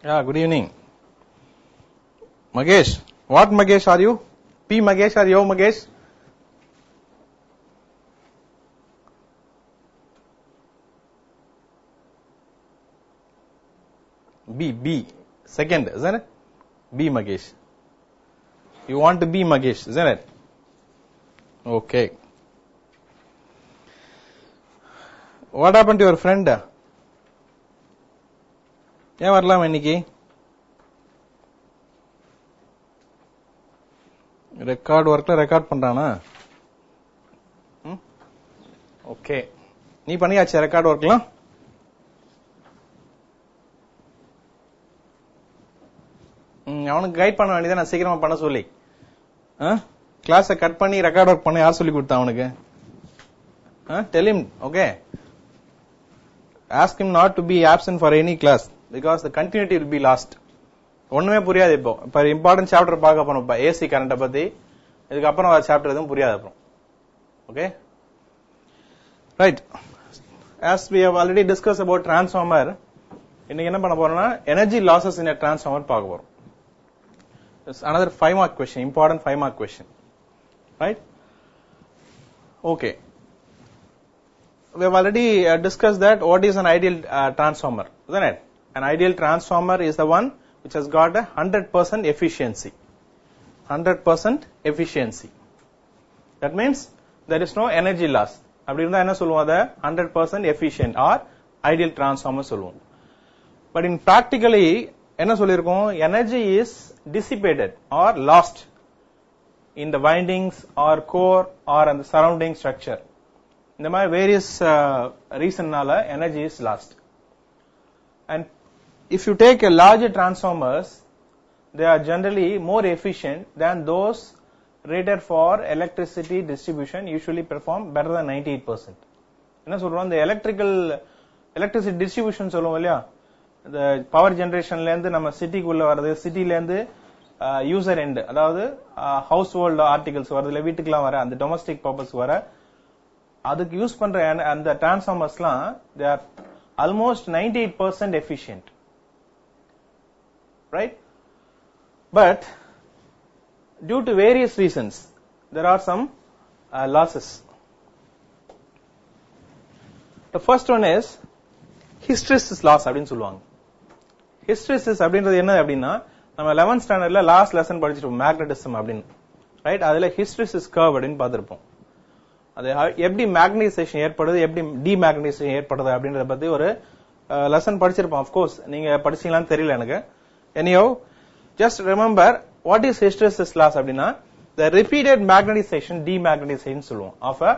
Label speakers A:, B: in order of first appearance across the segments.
A: Yeah, good evening. Magesh. What Magesh are you? P Magesh or Yo Magesh? B. Second, isn't it? B Magesh. You want to be Magesh, isn't it? Okay. What happened to your friend? ஏன் வரலாம் இன்னைக்கு? Record ஒர்க்ல record பண்றானா? Okay. நீ பண்ணியாச்சு record ஒர்க்லாம்? அவனுக்கு guide பண்ண வேண்டியதை நான் சீக்கிரமா பண்ண சொல்லி கிளாஸை கட் பண்ணி ரெக்கார்ட் ஒர்க் பண்ண யார் சொல்லி கொடுத்தா அவனுக்கு? Tell him, okay. Ask him not to be absent for any class because the continuity will be lost. ஒண்ணுமே புரியாது இப்ப இம்பார்ட்டன்ட் சாப்டர் பார்க்க போறோம் இப்ப ஏசி கரண்ட பத்தி. இதுக்கு அப்புறம் சாப்டர் எதுவும் புரியாது அப்புறம். Okay right. As we have already discussed about transformer, இன்னைக்கு என்ன பண்ண போறோம்னா energy losses in a transformer பார்க்க போறோம். It's another 5 mark question, important 5 mark question. Right? Okay. We have already discussed that what is an ideal transformer, isn't it? An ideal transformer is the one which has got a 100% efficiency. 100% efficiency. That means there is no energy loss. அப்படி இருந்தா என்ன சொல்லுவோம் அத 100% efficient or ideal transformer சொல்லுவோம். But in practically என்ன சொல்லிருக்கோம், energy is dissipated or lost in the windings or core or in the surrounding structure. இந்த மாதிரி various reasonனால energy is lost. And if you take a larger transformers, they are generally more efficient than those rated for electricity distribution, usually perform better than 98%. என்ன சொல்றோம், இந்த electricity distribution சொல்லுவோம் இல்லையா, இந்த power ஜெனரேஷன்ல இருந்து நம்ம சிட்டிக்குள்ள வருது, சிட்டில இருந்து யூசர் எண்ட், அதாவது ஹவுஸ் ஹோல்ட் ஆர்டிகல்ஸ் வருது இல்ல, வீட்டுக்குலாம் வர அந்த டொமஸ்டிக் பர்பஸ் வர, அதுக்கு யூஸ் பண்ற அந்த டிரான்ஸ்ஃபார்மர்ஸ்லாம் they are almost 98% efficient, right? But due to various reasons there are some losses. The first one is hysteresis loss அப்படினு சொல்லுவாங்க. hysteresis அப்படின்றது என்ன அப்படினா, நம்ம 11th ஸ்டாண்டர்ட்ல லாஸ்ட் லெசன் படிச்சிருப்போம் மேக்னெட்டிசம் அப்படினு, ரைட்? அதுல hysteresis curve அப்படினு பார்த்திருப்போம். அது எப்படி மேக்னடைசேஷன் ஏற்படுது, எப்படி டிமேக்னடைசேஷன் ஏற்படுது அப்படின்றத பத்தி ஒரு லெசன் படிச்சிருப்போம். ஆஃப் கோர்ஸ் நீங்க படிச்சீங்களான்னு தெரியல எனக்கு. anyhow just remember what is hysteresis loss அப்படினா, the repeated magnetization demagnetization சொல்லுவோம் of a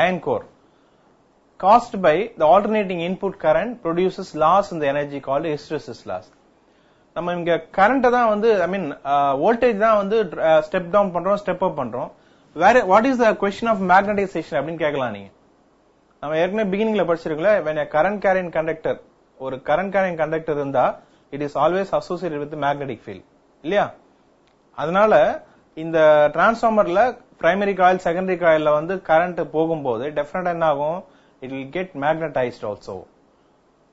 A: iron core caused by the alternating input current produces loss in the energy called hysteresis loss. நம்ம இங்க current தான் வந்து ஐ மீன் voltage தான் வந்து step down பண்றோம், step up பண்றோம். வேற what is the question of magnetization அப்படின்னு கேட்கலாம் நீங்க. நம்ம ஏற்கனவே பிகினிங்ல படிச்சிருக்கல, when a current carrying conductor, ஒரு current carrying conductor இருந்தா it is always associated with the magnetic field இல்லையா? அதனால இந்த டிரான்ஸ்ஃபார்மர்ல பிரைமரி காயில் செகண்டரி காயில்ல வந்து கரண்ட் போகும்போது டெஃபினட்டா என்ன ஆகும், it will get magnetized also.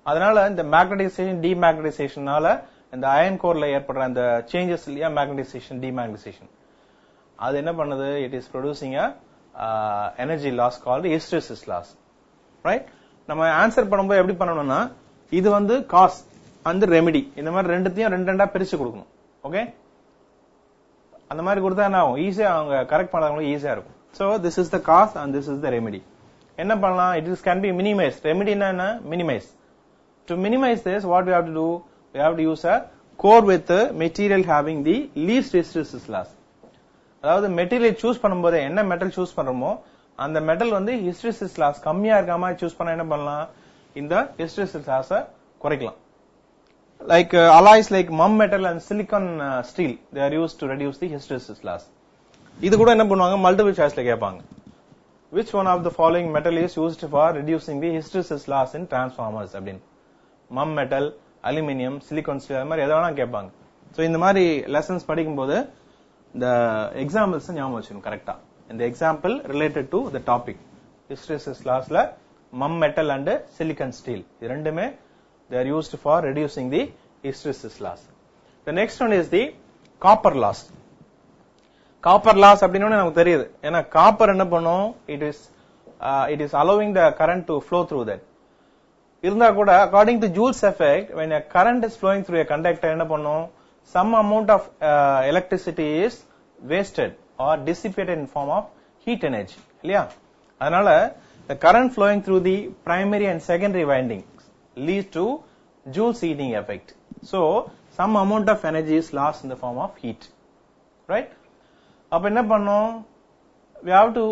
A: அதனால இந்த மேக்னடைசேஷன் டிமேக்னடைசேஷனால இந்த அயன் கோர்ல ஏற்படுற அந்த சேஞ்சஸ் இல்லையா, மேக்னடைசேஷன் டிமேக்னடைசேஷன், அது என்ன பண்ணுது, it is producing a energy loss called hysteresis loss, right? நம்ம ஆன்சர் பண்ணும்போது எப்படி பண்ணணும்னா, இது வந்து காஸ் அண்ட் ரெமெடி, இந்த மாதிரி ரெண்டுத்தையும் ரெண்டா பிரிச்சு கொடுக்கணும். ஓகே, அந்த மாதிரி கொடுத்தா என்ன ஆகும், ஈஸியா அவங்க கரெக்ட் பண்றவங்களுக்கு ஈஸியா இருக்கும். So this is the cause and this is the remedy. என்ன பண்ணலாம், it is can be minimized. ரெமெடினா என்ன, minimise. To minimize this, what we have to do, we have to use a core with the material having the least hysteresis loss. அதாவது material choose பண்ணும்போது என்ன metal choose பண்றோமோ அந்த metal வந்து hysteresis loss கம்மியா இருக்காம choose பண்ண என்ன பண்ணலாம், இந்த ஹிஸ்டெரிசிஸ் லாஸை குறைக்கலாம். Like alloys like mu metal and silicon steel, they are used to reduce the hysteresis loss. இது கூட என்ன பண்ணுவாங்க, மல்டிபிள் சாய்ஸ்ல கேட்பாங்க, which one of the following metal is used for reducing the hysteresis loss in transformers அப்படின்னு. மம் metal, aluminium, silicon steel, அது மாதிரி எதை வேணா கேட்பாங்க. சோ இந்த மாதிரி லெசன்ஸ் படிக்கும்போது இந்த எக்ஸாம்பிள்ஸ் ஞாபகம் வச்சுக்கணும் கரெக்டா. இந்த example related to the topic hysteresis லாஸ்ல mu metal and silicon steel, இது ரெண்டுமே they are used for reducing the hysteresis loss. The next one is the copper loss. Copper loss அப்படினு நமக்கு தெரியுது. ஏனா காப்பர் என்ன பண்ணும், it is allowing the current to flow through that. இருந்தா கூட according to Joule's effect, when a current is flowing through a conductor என்ன பண்ணும், some amount of electricity is wasted or dissipated in form of heat energy இல்லையா? அதனால the current flowing through the primary and secondary windings leads to Joule's heating effect. So some amount of energy is lost in the form of heat, right? அப்ப என்ன பண்ணும், we have to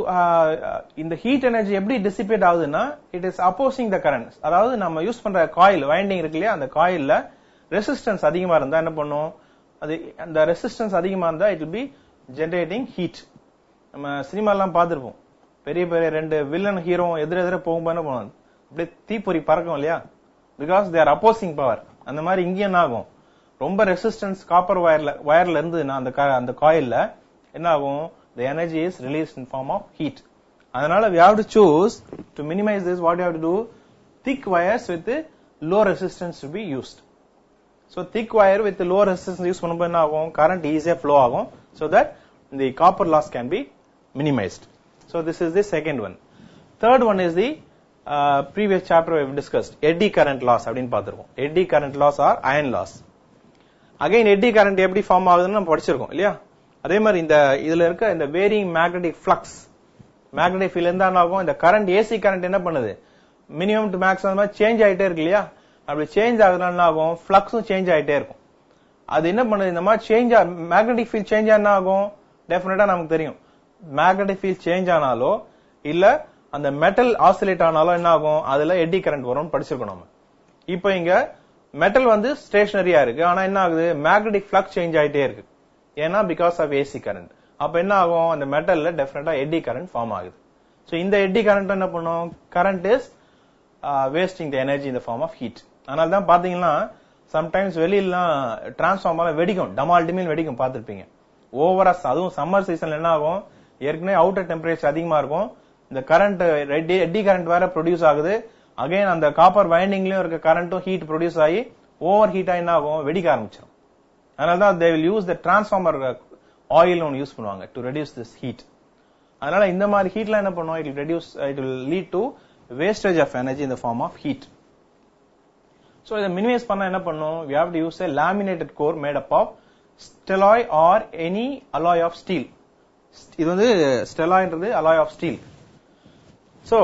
A: இந்த heat energy எப்படி dissipate ஆகுதுன்னா, it is opposing the current. அதாவது நம்ம use பண்ற coil winding இருக்கு இல்லையா, அந்த காயில்ல ரெசிஸ்டன்ஸ் அதிகமா இருந்தா என்ன பண்ணும், அது அந்த ரெசிஸ்டன்ஸ் அதிகமா இருந்தா it will be generating heat. நம்ம சினிமாலாம் பார்த்திருப்போம், பெரிய பெரிய ரெண்டு வில்லன் ஹீரோ எதிர போகும்போது என்ன பண்ணுவாங்க, அப்படியே தீப்பொறி பறக்கும் இல்லையா, because they are opposing power. அந்த மாதிரி இங்கே என்ன ஆகும், ரொம்ப ரெசிஸ்டன்ஸ் காப்பர் வயர்ல இருந்ததுன்னா அந்த காயில்ல என்ன ஆகும், the energy is released in form of heat. அதனால we have to choose to minimize this. What you have to do, thick wires with low resistance to be used. So thick wire with low resistance use பண்ணும்போது என்ன ஆகும், current easier flow ஆகும், so that the copper loss can be minimized. So this is the second one. Third one is the previous chapter we have discussed, eddy current loss அப்படினு பார்த்திருக்கோம். Eddy current loss or iron loss. Again eddy current எப்படி form ஆகுதுன்னு நம்ம படிச்சிருக்கோம் இல்லையா? அதே மாதிரி இந்த இதுல இருக்க இந்த varying magnetic flux, magnetic field இருந்தா ஆகும், இந்த கரண்ட் ஏசி கரண்ட் என்ன பண்ணுது, மினிமம் டு மேக்ஸ் அந்த மாதிரி சேஞ்ச் ஆயிட்டே இருக்கு இல்லையா? அப்படி சேஞ்ச் ஆகுதுன்னா ஆகும், ஃப்ளக்ஸும் சேஞ்ச் ஆயிட்டே இருக்கும். அது என்ன பண்ணுது, இந்த மாதிரி சேஞ்ச் மேக்னெட்டிக் ஃபீல்ட் சேஞ்ச் ஆனா ஆகும், டெஃபினட்டா நமக்கு தெரியும், மேக்னெட்டிக் ஃபீல்ட் சேஞ்ச் ஆனாலோ இல்ல அந்த மெட்டல் ஆசிலேட் ஆனாலோ என்ன ஆகும், அதுல எட்டி கரண்ட் வரும்னு படிச்சிருக்கோம் நம்ம. இப்போ இங்க மெட்டல் வந்து ஸ்டேஷனரியா இருக்கு, ஆனா என்ன ஆகுது, மேக்னெட்டிக் ஃப்ளக்ஸ் சேஞ்ச் ஆயிட்டே இருக்கு. ஏன்னா பிகாஸ் ஆஃப் ஏசி கரண்ட். அப்ப என்ன ஆகும், அந்த மெட்டல்ல டெஃபினட்டா எட்டி கரண்ட் ஃபார்ம் ஆகுது. சோ இந்த எட்டி கரண்ட் என்ன பண்ணும், current is wasting the energy in the form of heat. அதனால தான் பாத்தீங்கன்னா சம்டைம்ஸ் வெளியிலாம் டிரான்ஸ்ஃபார்மர் வெடிக்கும், டமால் டிமில் வெடிக்கும், பார்த்திருப்பீங்க. ஓவரா அதுவும் சம்மர் சீசன்ல என்ன ஆகும், ஏற்கனவே அவுட்டர் டெம்பரேச்சர் அதிகமா இருக்கும், இந்த கரண்ட் எட்டி கரண்ட் வேற ப்ரொடியூஸ் ஆகுது, அகைன் அந்த காப்பர் வைண்டிங்லயும் இருக்க கரண்ட்டும் ஹீட் ப்ரொடியூஸ் ஆகி ஓவர் ஹீட் ஆகி என்ன ஆகும், வெடிக்க ஆரம்பிச்சிடும். அதனால தான் they will use the transformer oil ஒன்னு யூஸ் பண்ணுவாங்க to reduce this heat. அதனால இந்த மாதிரி ஹீட்ல என்ன பண்ணும், it will lead to wastage of energy in the form of heat. So இத மினிமைஸ் பண்ண என்ன பண்ணும், we have to use a laminated core made up of stelloy or any alloy of steel. இது வந்து ஸ்டெலாய்ன்றது alloy of steel. So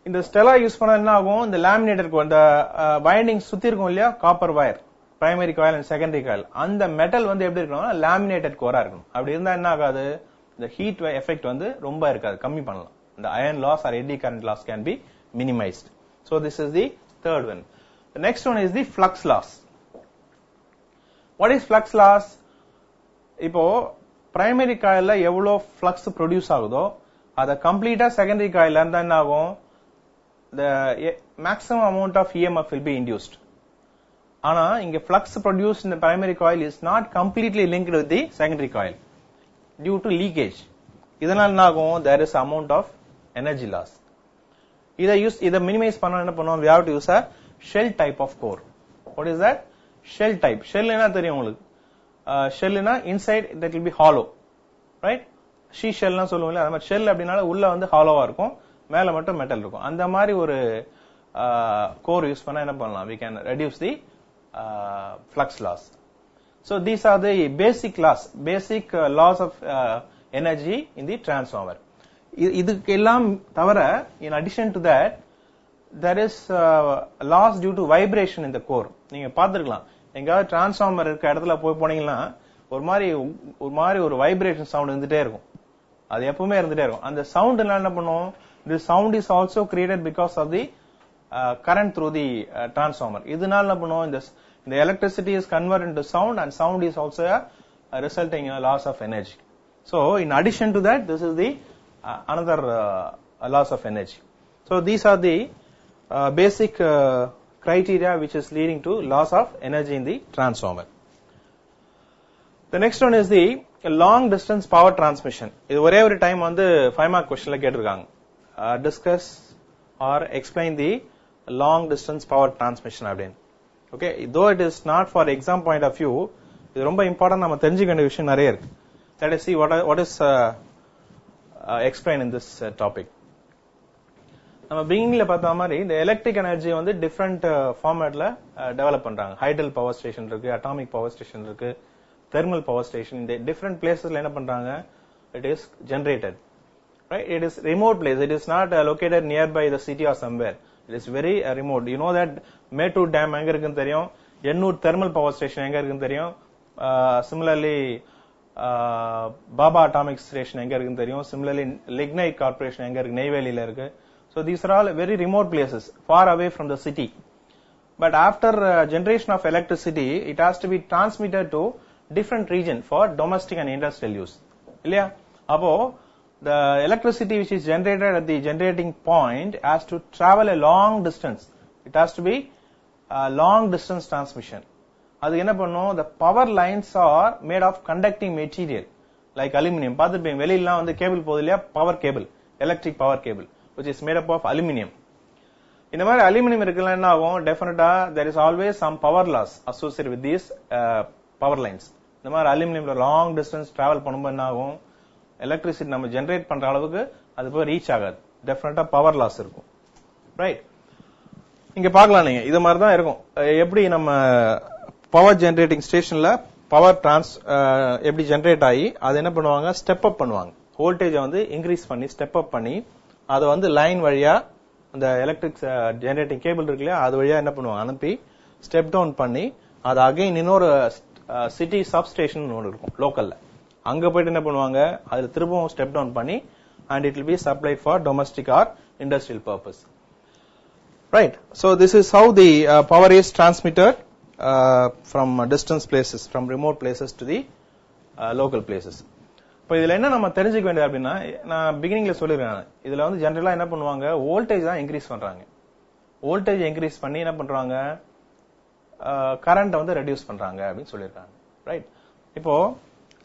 A: இந்த ஸ்டெலாய் use பண்ணா என்ன ஆகும், இந்த லேமினேட்டட் கோர், இந்த வைண்டிங் சுத்தி இருக்கும் இல்லையா, copper wire, primary coil and secondary coil, அந்த மெட்டல் வந்து எப்படி இருக்கணும், லேமினேட்டட் கோரா இருக்கணும். அப்படி இருந்தா என்ன ஆகாது, இந்த ஹீட் எஃபெக்ட் வந்து ரொம்ப இருக்காது, கம்மி பண்ணலாம். இந்த iron loss or eddy current loss can be minimised. So this is the third one. The next one is the flux loss. What is flux loss? இப்போ பிரைமரி காயில்ல எவ்வளவு ஃப்ளக்ஸ் ப்ரொடியூஸ் ஆகுதோ அத கம்ப்ளீட்டா செகண்டரி காயில்ல இருந்தா என்ன ஆகும், the maximum amount of EMF will be induced. ஆனா இங்க flux produced in the primary coil is not completely linked with the secondary coil due to leakage. இதனால என்ன ஆகும், there is amount of energy loss. இத minimise பண்ண என்ன பண்ணுவோம், we have to use a shell type of core. What is that? Shell type. Shell என்ன தெரியும் உங்களுக்கு, ஷெல்னா inside that will be hollow, right? ஷீ ஷெல்னா சொல்லுவோம்ல, அந்த மாதிரி ஷெல் அப்படினால உள்ள வந்து ஹாலோவா இருக்கும், மேல மட்டும் மெட்டல் இருக்கும். அந்த மாதிரி ஒரு கோர் யூஸ் பண்ணா என்ன பண்ணலாம், we can reduce the flux loss. So these are the basic laws of energy in the transformer. இதுக்கு எல்லாம் தவிர in addition to that there is loss due to vibration in the core. நீங்க பார்த்திருக்கலாம், எங்காவது transformer இருக்க இடத்துல போனீங்கன்னா ஒரு மாதிரி ஒரு வைப்ரேஷன் சவுண்ட் இருந்துட்டே இருக்கும், அது எப்பவுமே இருந்துட்டே இருக்கும். அந்த சவுண்ட் எல்லாம் என்ன பண்ணும், this sound is also created because of the current through the transformer. இதனால என்ன பண்ணும், இந்த electricity is converted into sound and sound is also resulting in a loss of energy. So in addition to that, this is the another loss of energy. So these are the basic criteria which is leading to loss of energy in the transformer. The next one is the long distance power transmission. இது ஒரே ஒரு time வந்து 5 mark questionல கேட்டிருக்காங்க, discuss or explain the long distance power transmission அப்படின்னு. Okay, though it is not for exam point of view, இது ரொம்ப important நம்ம தெரிஞ்சுக்க வேண்டிய விஷயம் நிறைய இருக்கு. Let us see what is explained in this topic. நம்ம பிகினிங்ல பார்த்த மாதிரி இந்த எலக்ட்ரிக் எனர்ஜி வந்து டிஃபரெண்ட் ஃபார்மேட்ல டெவலப் பண்றாங்க. ஹைடல் பவர் ஸ்டேஷன் இருக்கு, அட்டாமிக் பவர் ஸ்டேஷன் இருக்கு, தெர்மல் பவர் ஸ்டேஷன். இந்த டிஃபரெண்ட் பிளேசஸ்ல என்ன பண்றாங்க, it is generated, right? It is remote place. It is not located nearby the city or somewhere. It is very remote. You know that Mettur Dam எங்க இருக்குன்னு தெரியும், Ennore thermal power station எங்க இருக்குன்னு தெரியும், similarly Baba atomic station எங்க இருக்குன்னு தெரியும், similarly lignite corporation எங்க இருக்கு, நெய்வேலியில இருக்கு. So these are all very remote places, far away from the city. But after generation of electricity, it has to be transmitted to different region for domestic and industrial use. இல்லையா? அப்போ the electricity which is generated at the generating point has to travel a long distance. It has to be a long distance transmission. அது என்ன பண்ணும், the power lines are made of conducting material like aluminum. பார்த்துப்பீங்க வெளியில வந்து cable போகுது இல்லையா, power cable, electric power cable which is made up of aluminum. இந்த மாதிரி aluminium இருக்குல்ல, என்ன ஆகும், டெஃபினட்டா there is always some power loss associated with these power lines. இந்த மாதிரி அலுமினியம்ல லாங் டிஸ்டன்ஸ் டிராவல் பண்ணும்போது என்ன ஆகும், எலக்ட்ரிசிட்டி நம்ம ஜெனரேட் பண்ற அளவுக்கு அது போய் ரீச் ஆகாது, டெஃபினட்டா பவர் லாஸ் இருக்கும். ரைட், இங்க பார்க்கலாம் நீங்க இது மாதிரி தான் இருக்கும். எப்படி நம்ம பவர் ஜெனரேட்டிங் ஸ்டேஷன்ல பவர் எப்படி ஜெனரேட் ஆகி அதை என்ன பண்ணுவாங்க, ஸ்டெப் அப் பண்ணுவாங்க. வோல்டேஜை வந்து இன்க்ரீஸ் பண்ணி ஸ்டெப் அப் பண்ணி அதை வந்து லைன் வழியா அந்த எலக்ட்ரிக் ஜெனரேட்டிங் கேபிள் இருக்கு இல்லையா, அது வழியா என்ன பண்ணுவாங்க, அனுப்பி ஸ்டெப் டவுன் பண்ணி அது அகைன் இன்னொரு சிட்டி சப்ஸ்டேஷன் ஒன்று இருக்கும் லோக்கல்ல, அங்க போயிட்டு என்ன பண்ணுவாங்க, அதுல திரும்பவும் ஸ்டெப் டவுன் பண்ணி and it will be supplied for domestic or industrial purpose. Right, so this is how the power is transmitted from distance places, from remote places to the local places. இப்போ இதுல என்ன நம்ம தெரிஞ்சுக்க வேண்டியது அப்படின்னா, நான் பிகினிங்ல சொல்லிருக்கேன், இதுல வந்து ஜெனரலா என்ன பண்ணுவாங்க, வோல்டேஜ் தான் இன்க்ரீஸ் பண்றாங்க. வோல்டேஜ் இன்க்ரீஸ் பண்ணி என்ன பண்றாங்க, கரண்ட் வந்து ரெடியூஸ் பண்றாங்க அப்படின்னு சொல்லிருக்காங்க. ரைட், இப்போ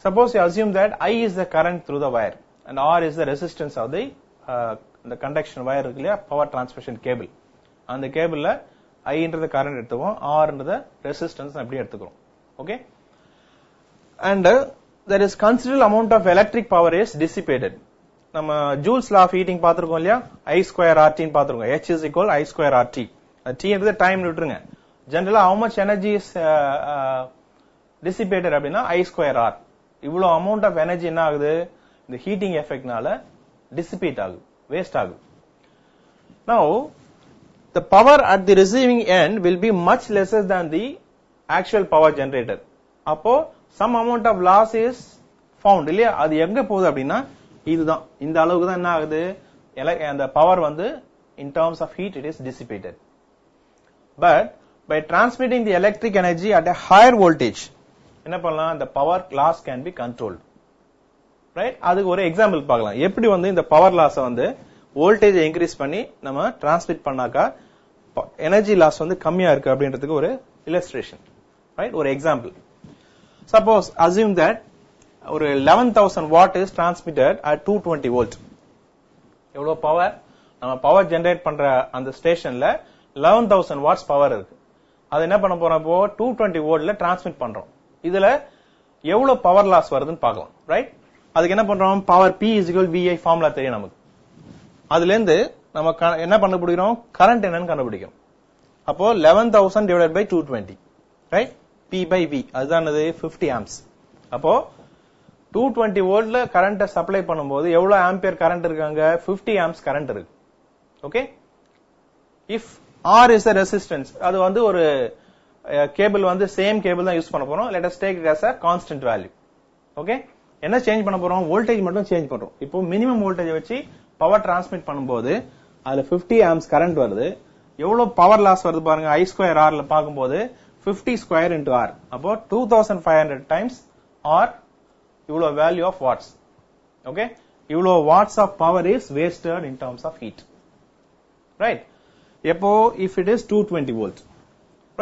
A: suppose you assume that I is the current through the wire and R is the resistance of the conduction wire இருக்கு இல்லையா, பவர் டிரான்ஸ்மிஷன் கேபிள். அந்த கேபிள்ல ஐன்றது கரண்ட் எடுத்துவோம், ஆர்ன்றது ரெசிஸ்டன்ஸ் அப்படி எடுத்துக்கிறோம். Okay, and there is considerable amount of electric power is dissipated. நம்ம joules law of heating பார்த்திருக்கோம் இல்லையா, I square RT ன்னு பார்த்திருக்கோம். H is equal I square RT. T என்றது டைம் விட்டுருங்க. ஜெனரலா how much energy is dissipated அப்படின்னா I square R. இவ்வளவு அமௌண்ட் ஆஃப் எனர்ஜி என்ன ஆகுது, இந்த ஹீட்டிங் எஃபெக்ட்னால டிசிபேட் ஆகுது, வேஸ்ட் ஆகுது. Now the power at the receiving end will be much lesser than the actual power generated. அப்போ some amount of loss is found இல்லையா, அது எங்க போகுது அப்படின்னா இதுதான், இந்த அளவுக்கு தான் என்ன ஆகுது, அந்த பவர் வந்து in terms of heat it is dissipated. But by transmitting the electric energy at a higher voltage என்ன பண்ணலாம், the power loss can be controlled. Right, அதுக்கு ஒரு எக்ஸாம்பிள் பார்க்கலாம், எப்படி வந்து இந்த பவர் லாஸ் வந்து வோல்டேஜ் இன்க்ரீஸ் பண்ணி நம்ம டிரான்ஸ்மிட் பண்ணாக்கா எனர்ஜி லாஸ் வந்து கம்மியா இருக்கு அப்படின்றதுக்கு ஒரு இல்லஸ்ட்ரேஷன். ரைட், ஒரு எக்ஸாம்பிள். Suppose assume that ஒரு 11,000 watt is transmitted at 220 volt. எவ்வளவு பவர் நம்ம பவர் ஜெனரேட் பண்ற அந்த ஸ்டேஷன்ல 11,000 watts பவர் இருக்கு. அது என்ன பண்ண போறோம், இப்போ 220 வோல்ட்ல டிரான்ஸ்மிட் பண்றோம். இதுல எவ்வளவு பவர் லாஸ் வருதுன்னு பார்க்கலாம். ரைட், அதுக்கு என்ன பண்றோம், power P is equal VI formula தெரியும் நமக்கு. அதுல இருந்து நம்ம என்ன கண்டுபிடிக்கிறோம், கரண்ட் என்னன்னு கண்டுபிடிக்கிறோம். அப்போ 11,000 divided by 220, right, P by V அதுதான் 50 amps. அப்போ 220 வோல்ட்ல கரண்ட் சப்ளை பண்ணும்போது எவ்வளவு ஆம்பியர் கரண்ட் இருக்காங்க, 50 amps கரண்ட் இருக்கு. Okay, if R is a resistance, அது வந்து ஒரு கேபிள் வந்து சேம் கேபிள் தான் யூஸ் பண்ண போறோம். let us take it as a constant value. Okay, என்ன சேஞ்ச் பண்ண போறோம், வோல்டேஜ் மட்டும் சேஞ்ச் பண்றோம். இப்போ மினிமம் வோல்டேஜ் வச்சு பவர் டிரான்ஸ்மிட் பண்ணும்போது அதுல 50 amps கரண்ட் வருது. எவ்வளவு பவர் லாஸ் வருது பாருங்க, I square R ல பார்க்கும்போது 50 square into R, அப்போ 2500 times R, இவ்வளவு வேல்யூ ஆஃப் வாட்ஸ். ஓகே, இவ்வளவு watts of power is wasted in terms of heat. Right, எப்போ if it is 220 volt.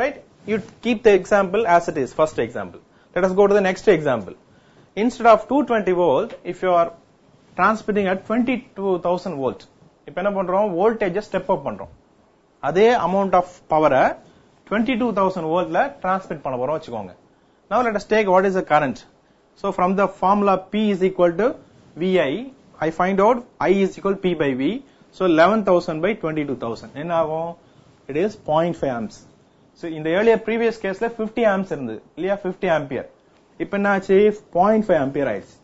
A: Right, you keep the example as it is, first example. Let us go to the next example. Instead of 220 volt, if you are transmitting at 22,000 volt, இப்ப என்ன பண்றோம், voltage step up பண்றோம். அதே amount of பவரை 22,000 வோல்ட்ல transmit பண்ண போறோம் வச்சுக்கோங்க. Now let us take what is the current. So from the formula P is equal to VI, I find out I is equal to P by V. So 11,000 by 22,000. என்ன ஆகும்? It is 0.5 amps. So in the earlier previous caseல 50 amps இருந்தது இல்லையா, 50 ampere. இப்போ என்ன ஆச்சு? 0.5 ampere ஆயிடுச்சு.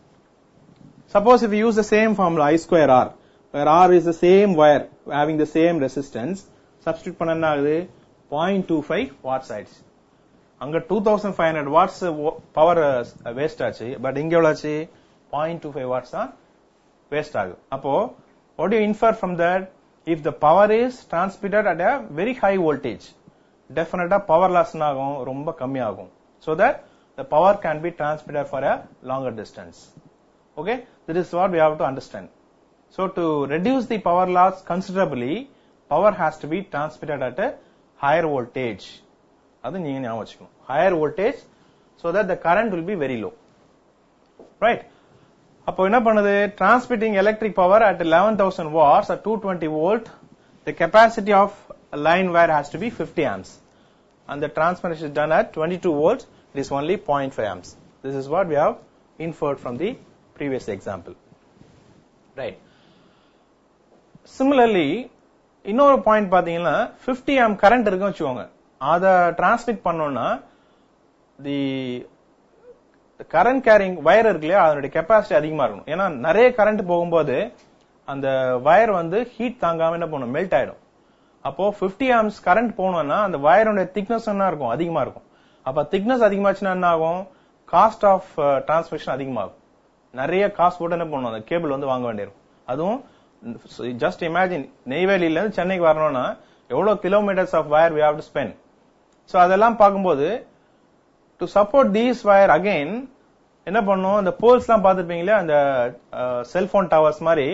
A: Suppose if you use the same formula I square R, where R is the same wire having the same resistance, substitute பண்ண என்ன ஆகுது? 0.25 watts ஆயிடுச்சு. அங்க 2500 watts பவர் வேஸ்ட் ஆச்சு, பட் இங்க எவ்வளவு ஆச்சு? 0.25 watts தான் வேஸ்ட் ஆகுது. அப்போ what do you infer from that? If the power is transmitted at a very high voltage, definitely power loss ஆகும், ரொம்ப கம்மி ஆகும். So that the power can be transmitted for a longer distance. Okay, that is what we have to understand. So to reduce the power loss considerably, power has to be transmitted at a higher voltage. அது நீங்க ஞாபகம் வச்சுக்கணும். Higher voltage so that the current will be very low. Right? அப்போ என்ன பண்ணுது? Transmitting electric power at 11,000 watts at 220 volt, the capacity of a line wire has to be 50 amps. And the transmission is done at 22 volts, it is only 0.5 amps. This is what we have inferred from the previous example. Right? Similarly, இன்னொரு point பாத்தீங்கன்னா 50 amp current இருக்குன்னு வச்சுக்கோங்க. அத transmit பண்ணோம்னா தி current carrying wire இருக்குல்லையா, அதனுடைய capacity அதிகமா இருக்கணும். ஏன்னா நிறைய கரண்ட் போகும்போது அந்த வயர் வந்து ஹீட் தாங்காம என்ன பண்ணும்? மெல்ட் ஆயிடும். அப்போ 50 amps கரண்ட் போகணும்னா அந்த வயரோட திக்னஸ் என்ன இருக்கும்? அதிகமா இருக்கும். அப்ப திக்னஸ் அதிகமாச்சுன்னா என்ன ஆகும்? காஸ்ட் ஆஃப் டிரான்ஸ்மிஷன் அதிகமாகும். நிறைய காஸ்ட் போட்டு என்ன பண்ணும்? அந்த கேபிள் வந்து வாங்க வேண்டியிருக்கும். அதுவும் ஜஸ்ட் இமேஜின், நெய்வேலியில இருந்து சென்னைக்கு வரணும்னா எவ்வளவு kilometres of wire we have to spend. So அதெல்லாம் பார்க்கும்போது to support these wire again என்ன பண்ணும்? அந்த போல்ஸ் எல்லாம் பார்த்திருப்பீங்களா, அந்த செல்போன் டவர்ஸ் மாதிரி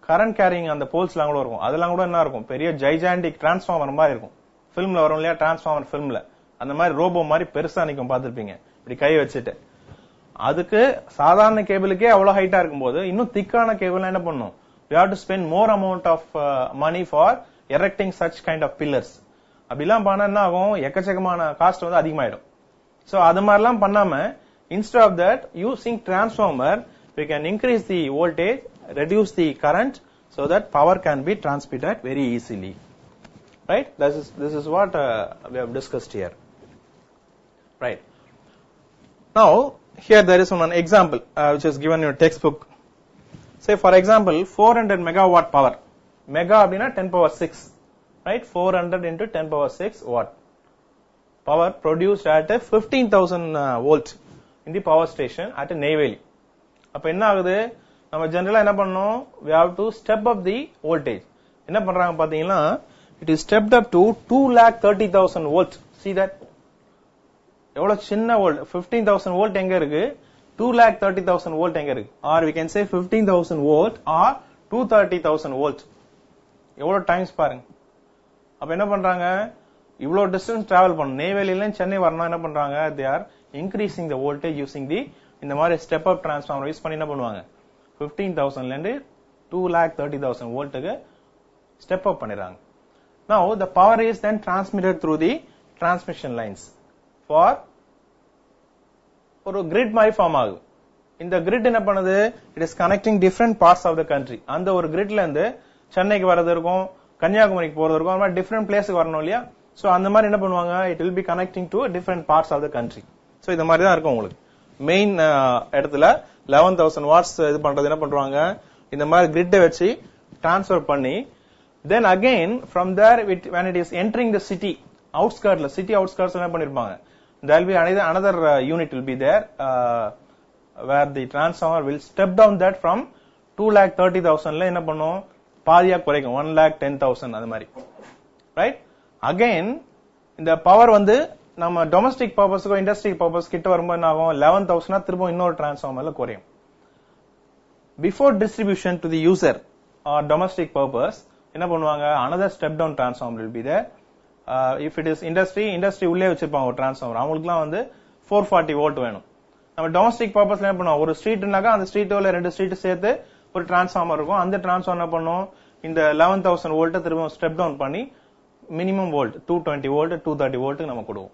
A: கரண்ட் கேரிங் அந்த போல்ஸ் எல்லாம் கூட இருக்கும். அதெல்லாம் கூட என்ன இருக்கும்? பெரிய ஜைஜாண்டிக் டிரான்ஸ்பார்மர் மாதிரி இருக்கும். பிலிம்ல வரும் இல்லையா, டிரான்ஸ்பார்மர் பிலிம்ல அந்த மாதிரி ரோபோ மாதிரி பெருசா நிக்கும், பார்த்திருப்பீங்க, இப்படி கை வச்சுட்டு. அதுக்கு சாதாரண கேபிளுக்கே அவ்வளவு ஹைட்டா இருக்கும்போது இன்னும் திக்கான கேபிள் என்ன பண்ணும்? we have to spend more amount of money for erecting such kind of pillars. அப்படிலாம் பண்ணா என்ன ஆகும்? எக்கச்சக்கமான காஸ்ட் வந்து அதிகமாயிடும். சோ அது மாதிரிலாம் பண்ணாம instead of that, using transformer we can increase the voltage, reduce the current so that power can be transmitted very easily. Right? This is what we have discussed here. Right? Now here there is one example which is given in your textbook. Say for example 400 megawatt power. Mega அப்படினா 10 power 6. Right? 400 into 10 power 6 watt. Power produced at 15,000 volt in the power station at Neyveli. அப்ப என்ன ஆகுது? நம்ம ஜெனரலா என்ன பண்ணோம்? we have to step up the voltage. என்ன பண்றாங்க பாத்தீங்கன்னா, it is stepped up to 2,30,000 volt. See that? எவ்வளவு சின்ன வோல்ட், 15,000 volt எங்க இருக்கு? 2,30,000 volt எங்க இருக்கு? Or we can say 15,000 volt or 230,000 volt. எவ்வளவு டைம்ஸ் பாருங்க. அப்ப என்ன பண்றாங்க? இவ்வளவு டிஸ்டன்ஸ் டிராவல் பண்ணணும். நெய்வேலியில சென்னை வரணும், என்ன பண்றாங்க? they are increasing the voltage using the இந்த மாதிரி ஸ்டெப் அப் டிரான்ஸ்ஃபார்மர் யூஸ் பண்ணி என்ன பண்ணுவாங்க? 15,000ல இருந்து 2,30,000 வோல்ட்டுக்கு ஸ்டெப் அப் பண்ணிடுறாங்க. Now the power is then transmitted through the transmission lines for ஒரு கிரிட் மாதிரி ஃபார்ம் ஆகுது. இந்த கிரிட் என்ன பண்ணுது? It is connecting different parts of the country. அந்த ஒரு கிரிட்ல இருந்து சென்னைக்கு வரது இருக்கும், கன்னியாகுமரிக்கு போறது இருக்கும், அந்த மாதிரி டிஃபரெண்ட் பிளேஸுக்கு வரணும் இல்லையா? சோ அந்த மாதிரி என்ன பண்ணுவாங்க? It will be connecting to different parts of the country. So இந்த மாதிரி தான் இருக்கும் உங்களுக்கு. மெயின் இடத்துல 11,000 வாட்ஸ் இது பண்றது என்ன பண்றாங்க? இந்த மாதிரி கிரிட்டை வச்சு டிரான்ஸ்ஃபர் பண்ணி, then again from there when it is entering the city outskirts, city outskirts என்ன பண்ணிருப்பாங்க? there will be another unit will be there where the transformer will step down that from 2,30,000ல என்ன பண்ணும்? பாதியா குறைக்கும், 1,10,000 அந்த மாதிரி. ரைட்? அகைன் இந்த power வந்து நம்ம டொமஸ்டிக் பர்பஸ்க்கோ இண்டஸ்ட்ரியல் பர்பஸ் கிட்ட வரும்போது என்ன ஆகும்? 11,000 திரும்ப இன்னொரு டிரான்ஸ்ஃபார்மர்ல குறையும். Before distribution to the user R domestic purpose என்ன பண்ணுவாங்க? another step down transformer will be there. If it is industry உள்ளே வச்சிருப்பாங்க ஒரு டிரான்ஸ்ஃபார்மர், அவங்களுக்குலாம் வந்து 440 வோல்ட் வேணும். நம்ம டொமஸ்டிக் பர்பஸ்ல என்ன பண்ணுவோம்? ஒரு ஸ்ட்ரீட்னாக்கா அந்த ஸ்ட்ரீட்டோல 2 ஸ்ட்ரீட் சேர்த்து ஒரு டிரான்ஸ்ஃபார்மர் இருக்கும். அந்த டிரான்ஸ்ஃபார்மர் என்ன பண்ணும்? இந்த 11,000 வோல்ட்டை திரும்ப ஸ்டெப் டவுன் பண்ணி minimum volt 220 volt 230 volt நம்ம கொடுவோம்,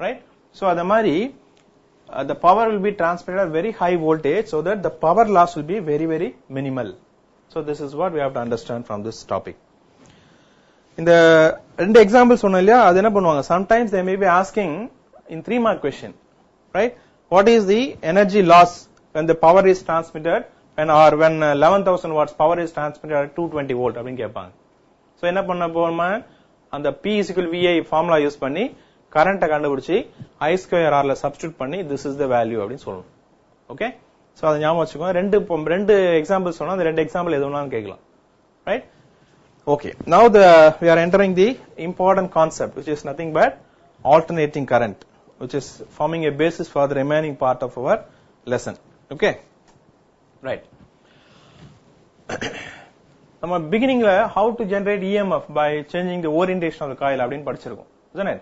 A: right? So அத மாதிரி the power will be transmitted at very high voltage so that the power loss will be very very minimal. So this is what we have to understand from this topic. இந்த ரெண்டு example சொன்னோம் இல்லையா, அது என்ன பண்ணுவாங்க, sometimes they may be asking in 3 mark question, right? What is the energy loss when the power is transmitted when 11,000 watts power is transmitted at 220 volt அப்படினு கேட்பாங்க. So என்ன பண்ண போறோமா, அந்த P VI ஃபார்முலா யூஸ் பண்ணி கரண்ட கண்டுபிடிச்சி I2R ல substitute பண்ணி this is the value அப்படினு சொல்லணும். ஓகே, சோ அத ஞாபகம் வச்சுக்கோங்க. ரெண்டு எக்ஸாம்பிள் சொன்னா அந்த ரெண்டு எக்ஸாம்பிள் எது வேணாலும் கேட்கலாம், right? Okay, now we are entering the important concept, which is nothing but alternating current, which is forming a basis for the remaining part of our lesson. Okay, right. நம்ம beginningல how to generate EMF by changing the orientation of the coil அப்படினு படிச்சிருக்கோம், isn't it?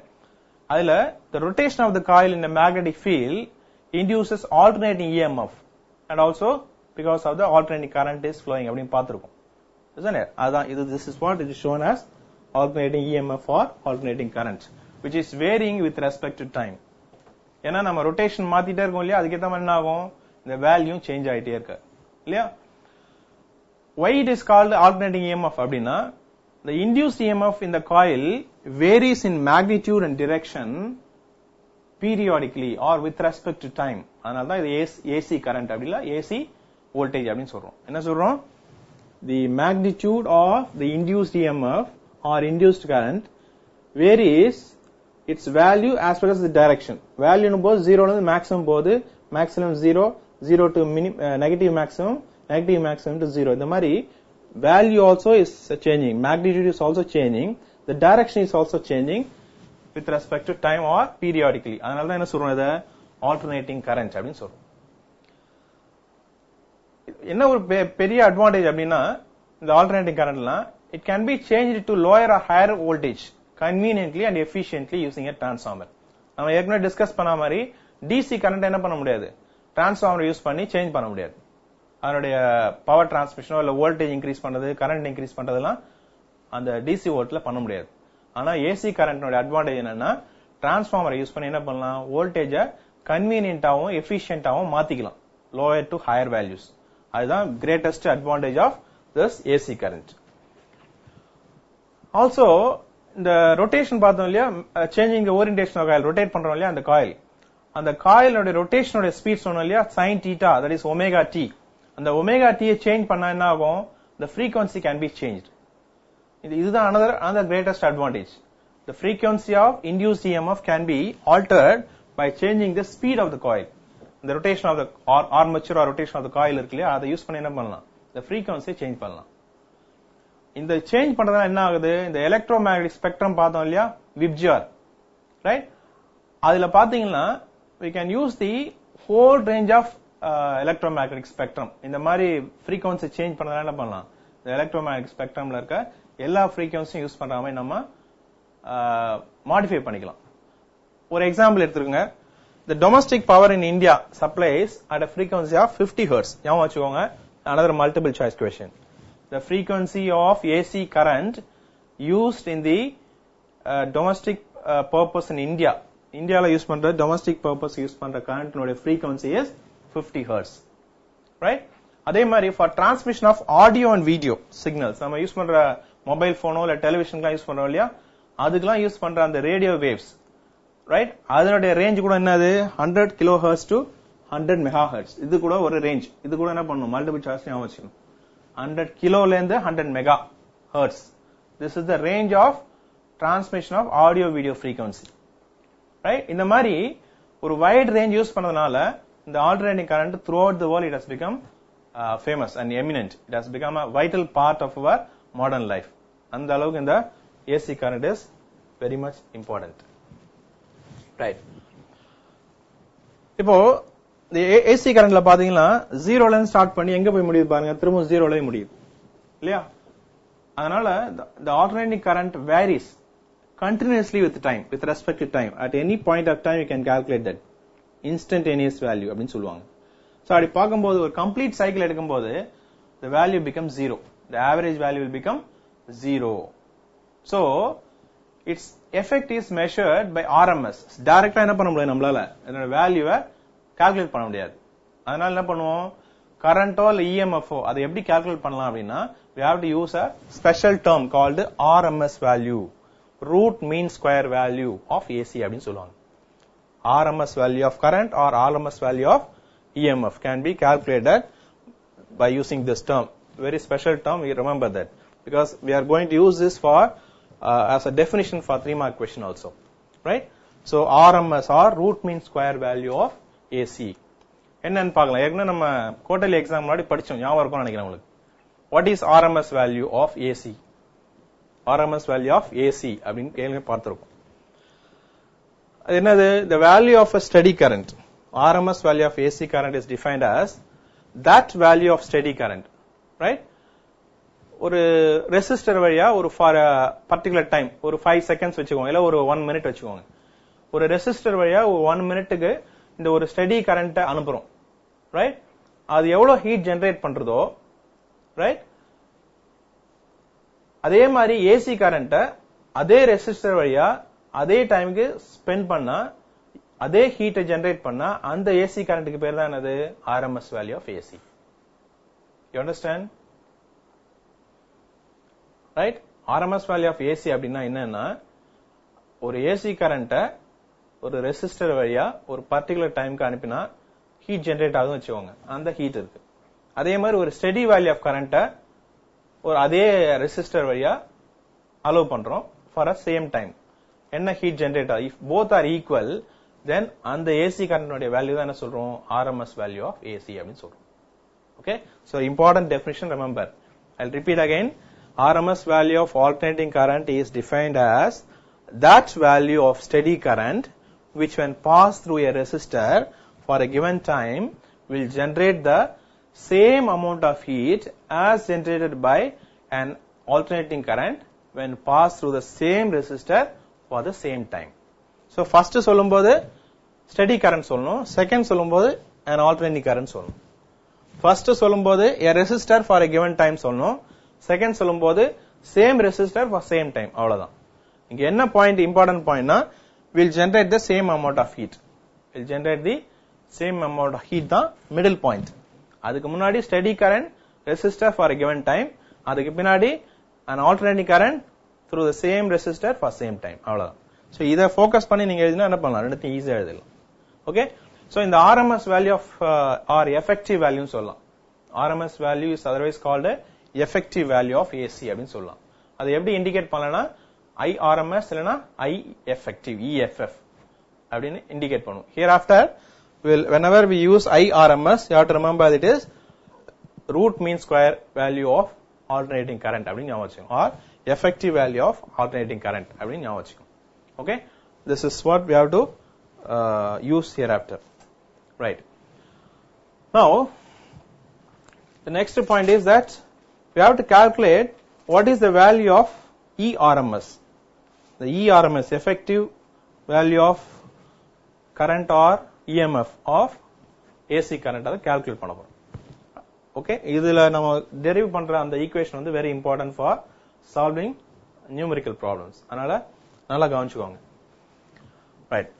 A: அதுல the rotation of the coil in a magnetic field induces alternating EMF and also because of the alternating current is flowing அப்படினு பார்த்திருக்கோம், isn't it? அதான் இது, this is what it is shown as alternating EMF or alternating current, which is varying with respect to time. ஏன்னா நம்ம rotation மாத்திட்டே இருக்கோம் இல்லையா, அதுக்கு ஏத்த மாதிரி என்ன ஆகும், இந்த வேல்யூ சேஞ்ச் ஆயிட்டே இருக்கு இல்லையா. Why it is called alternating EMF அப்படின்னா, the induced EMF in the coil varies in magnitude and direction periodically or with respect to time. அதனால தான் இது AC current அப்படி இல்ல AC voltage அப்படின்னு சொல்றோம். என்ன சொல்றோம், the magnitude of the induced EMF or induced current varies its value as well as the direction. Value னு போது 0 ல இருந்து maximum போது, maximum 0 to negative maximum to 0. இந்த மாதிரி value also is changing, magnitude is also changing, the direction is also changing with respect to time or periodically. அதனால தான் என்ன சொல்றோம், இத alternating current அப்படினு சொல்றோம். என்ன ஒரு பெரிய அட்வான்டேஜ் அப்படின்னா, இந்த alternating கரண்ட்லாம் it can be changed to lower or higher voltage conveniently and efficiently using a transformer. நம்ம ஏற்கனவே டிஸ்கஸ் பண்ண மாதிரி DC கரண்ட் என்ன பண்ண முடியாது, டிரான்ஸ்ஃபார்மர் யூஸ் பண்ணி சேஞ்ச் பண்ண முடியாது. அதனுடைய பவர் டிரான்ஸ்மிஷனோ இல்ல வோல்டேஜ் இன்க்ரீஸ் பண்றது, கரண்ட் இன்க்ரீஸ் பண்றதெல்லாம் அந்த DC வோல்ட்ல பண்ண முடியாது. ஆனா AC கரண்ட்னோட அட்வான்டேஜ் என்னன்னா, டிரான்ஸ்ஃபார்மரை யூஸ் பண்ணி என்ன பண்ணலாம், வோல்டேஜ கன்வீனியன்ட்டாவும் எஃபிஷியன்ட்டாவும் மாத்திக்கலாம், lower to higher values. அதுதான் greatest advantage of this AC current. Also இந்த rotation பார்த்தோம் இல்லையா, changing the orientation of coil, rotate பண்றோம் இல்லையா அந்த coil, அந்த coil ஓட rotation ஓட speed சொன்னோம் இல்லையா, sin theta, that is omega t. அந்த omega t change பண்ணா என்ன ஆகும், the frequency can be changed. இதுதான் another greatest advantage. The frequency of induced EMF can be altered by changing the speed of the coil. The rotation of the armature or rotation of the coil இருக்கு இல்லையா, அதை use பண்ணி என்ன பண்ணலாம், the frequency change பண்ணலாம். இந்த change பண்றதுனால என்ன ஆகுது, இந்த எலக்ட்ரோமேக்னெட்டிக் ஸ்பெக்ட்ரம் பார்த்தோம் இல்லையா, விப்ஜிஆர், ரைட்? அதுல பாத்தீங்கன்னா we can use the whole range of electromagnetic spectrum. இந்த மாதிரி frequency சேஞ்ச் பண்றதுனால என்ன பண்ணலாம், இந்த எலக்ட்ரோமேக்னெட்டிக் ஸ்பெக்ட்ரம்ல இருக்க எல்லா frequencyயும் யூஸ் பண்ற மாதிரி நம்ம மாடிஃபை பண்ணிக்கலாம். ஒரு எக்ஸாம்பிள் எடுத்துக்கோங்க. The domestic power in India supplies at a frequency of 50 Hz. ஞாபகம் வச்சுக்கோங்க, another multiple choice question. The frequency of AC current used in the domestic purpose in India. Indiaல யூஸ் பண்ற domestic purpose யூஸ் பண்ற current நோட frequency is 50 Hz. Right? அதே மாதிரி for transmission of audio and video signals, நம்ம use பண்ற mobile போனோ இல்ல டெலிவிஷன்லாம் யூஸ் பண்றோம் இல்லையா, அதுக்கெல்லாம் யூஸ் பண்ற அந்த ரேடியோ வேவ்ஸ், ரைட்? அதனுடைய ரேஞ்ச் கூட என்னது, 100 kHz to 100 MHz. இது கூட ஒரு ரேஞ்ச். இது கூட என்ன பண்ணணும், மல்டிபிள் சாய்ஸ் ஞாபகம் வச்சுக்கணும். 100 கிலோல இருந்து 100 MHz. This is the range of transmission of audio video frequency. Right? இந்த மாதிரி ஒரு wide range யூஸ் பண்ணதுனால இந்த alternating current throughout the world it has become famous and eminent. It has become a vital part of our modern life. அந்த அளவுக்கு இந்த AC current is very much important. Right. இப்போ இந்த AC கரண்ட்ல பாத்தீங்கன்னா 0ல இருந்து ஸ்டார்ட் பண்ணி எங்க போய் முடியுது பாருங்க, திரும்ப 0ல முடியுது இல்லையா? அதனால the alternating current varies continuously with time, with respect to time. At any point of time you can calculate that instantaneous value அப்படினு சொல்லுவாங்க. சோ அப்படி பாக்கும்போது ஒரு கம்ப்ளீட் சைக்கிள் எடுக்கும்போது the value becomes 0. The average value will become 0. So its effect is measured by RMS. டைரக்டா என்ன பண்ண முடியாது நம்மளால இதோட வேல்யூவை கால்குலேட் பண்ண முடியாது. அதனால என்ன பண்ணுவோம், கரண்டோ இல்ல இஎம்எஃப்ஓ அதை எப்படி கால்குலேட் பண்ணலாம் அப்படின்னா we have to use a special term called RMS value, root mean square value of AC அப்படின்னு சொல்லுவாங்க. RMS value of current or RMS value of EMF can be calculated by using this term. Very special term, we remember that because we are going to use this for as a definition for 3-mark question also, right? So RMS or root mean square value of AC என்னன்னு பார்க்கலாம். ஏற்கனவே நம்ம quarterly exam முன்னாடி படிச்சோம், ஞாபகம் இருக்கும்னு நினைக்கிறேன் உங்களுக்கு. What is RMS value of AC? RMS value of AC அப்படின்னு கேள்வி பார்த்திருக்கோம். அது என்னது? The value of a steady current. RMS value of AC current is defined as that value of steady current, right? ஒரு ரெசிஸ்டர் வழியா ஒரு for particular time ஒரு 5 seconds வச்சுக்கோங்க, இல்ல ஒரு 1 மினிட் வச்சுக்கோங்க. ஒரு ரெசிஸ்டர் வழியா ஒரு 1 மினிட்டுக்கு இந்த ஒரு ஸ்டெடி கரண்ட்டை அனுப்புறோம், ரைட்? அது எவ்வளவு ஹீட் ஜெனரேட் பண்றதோ, ரைட், அதே மாதிரி ஏசி கரண்ட்டை அதே ரெசிஸ்டர் வழியா அதே டைமுக்கு ஸ்பெண்ட் பண்ணா அதே ஹீட்டை ஜெனரேட் பண்ணா அந்த ஏசி கரண்ட்டுக்கு பேர் தான் என்னது? RMS value of AC. You understand, right? RMS value of AC அப்படின்னா என்னன்னா, ஒரு ஏசி கரண்ட்டை ஒரு ரெசிஸ்டர் வழியா ஒரு பர்டிகுலர் டைமுக்கு அனுப்பினா ஹீட் ஜெனரேட் ஆகுதுன்னு வச்சுக்கோங்க, அந்த ஹீட் இருக்கு. அதே மாதிரி ஒரு ஸ்டெடி வேல்யூ ஆஃப் கரண்ட்டை ஒரு அதே ரெசிஸ்டர் வழியா அலோவ் பண்றோம் ஃபார் அ சேம் டைம், என்ன ஹீட் ஜெனரேட் ஆகுது. இஃப் போத் ஆர் ஈக்குவல் தென் அந்த ஏசி கரண்ட் வேல்யூ தான் என்ன சொல்றோம்? RMS வேல்யூ ஆஃப் ஏசி அப்படின்னு சொல்றோம். Okay, so important definition remember. I'll repeat again. RMS value of alternating current is defined as that value of steady current which when passed through a resistor for a given time will generate the same amount of heat as generated by an alternating current when passed through the same resistor for the same time. So first சொல்லும்போது steady current சொல்லணும், second சொல்லும்போது an alternating current சொல்லணும். First சொல்லும்போது a resistor for a given time சொல்லணும், second சொல்லும்போது same resistor for same time. அவ்வளவுதான். இங்க என்ன பாயிண்ட், இம்பார்ட்டன்ட் பாயிண்ட்னா will generate the same amount of heat. Will generate the same amount of heat தான் middle point. அதுக்கு முன்னாடி steady current resistor for a given time, அதுக்கு பின்னாடி an alternating current through the same resistor for same time. அவ்வளவுதான். So இத focus பண்ணி நீங்க எழுதினா என்ன பண்ணலாம், ரெண்டுத்தையும் ஈஸியா எழுதலாம். ஓகே, சோ இந்த RMS value of or effective value னு சொல்லலாம். RMS value is otherwise called effective value of AC அப்படின்னு சொல்லலாம். அது எப்படி இண்டிகேட் பண்ணலனா IRMS இல்லனா I effective EFF அப்படின்னு இண்டிகேட் பண்ணும். Hereafter whenever we use IRMS you have to remember that it is root mean square value of alternating current அப்படின்னு ஞாபகம் வச்சுக்கணும், or effective value of alternating current அப்படின்னு ஞாபகம் வச்சுக்கணும். Okay, this is what we have to use hereafter, right? Now the next point is that we have to calculate what is the value of ERMS. The ERMS, effective value of current or EMF of AC current அதை calculate பண்ண போறோம். Okay, இதுல நம்ம derive பண்ற அந்த equation வந்து very important for solving numerical problems. அதனால நல்லா கவனிச்சுக்கோங்க. ரைட்,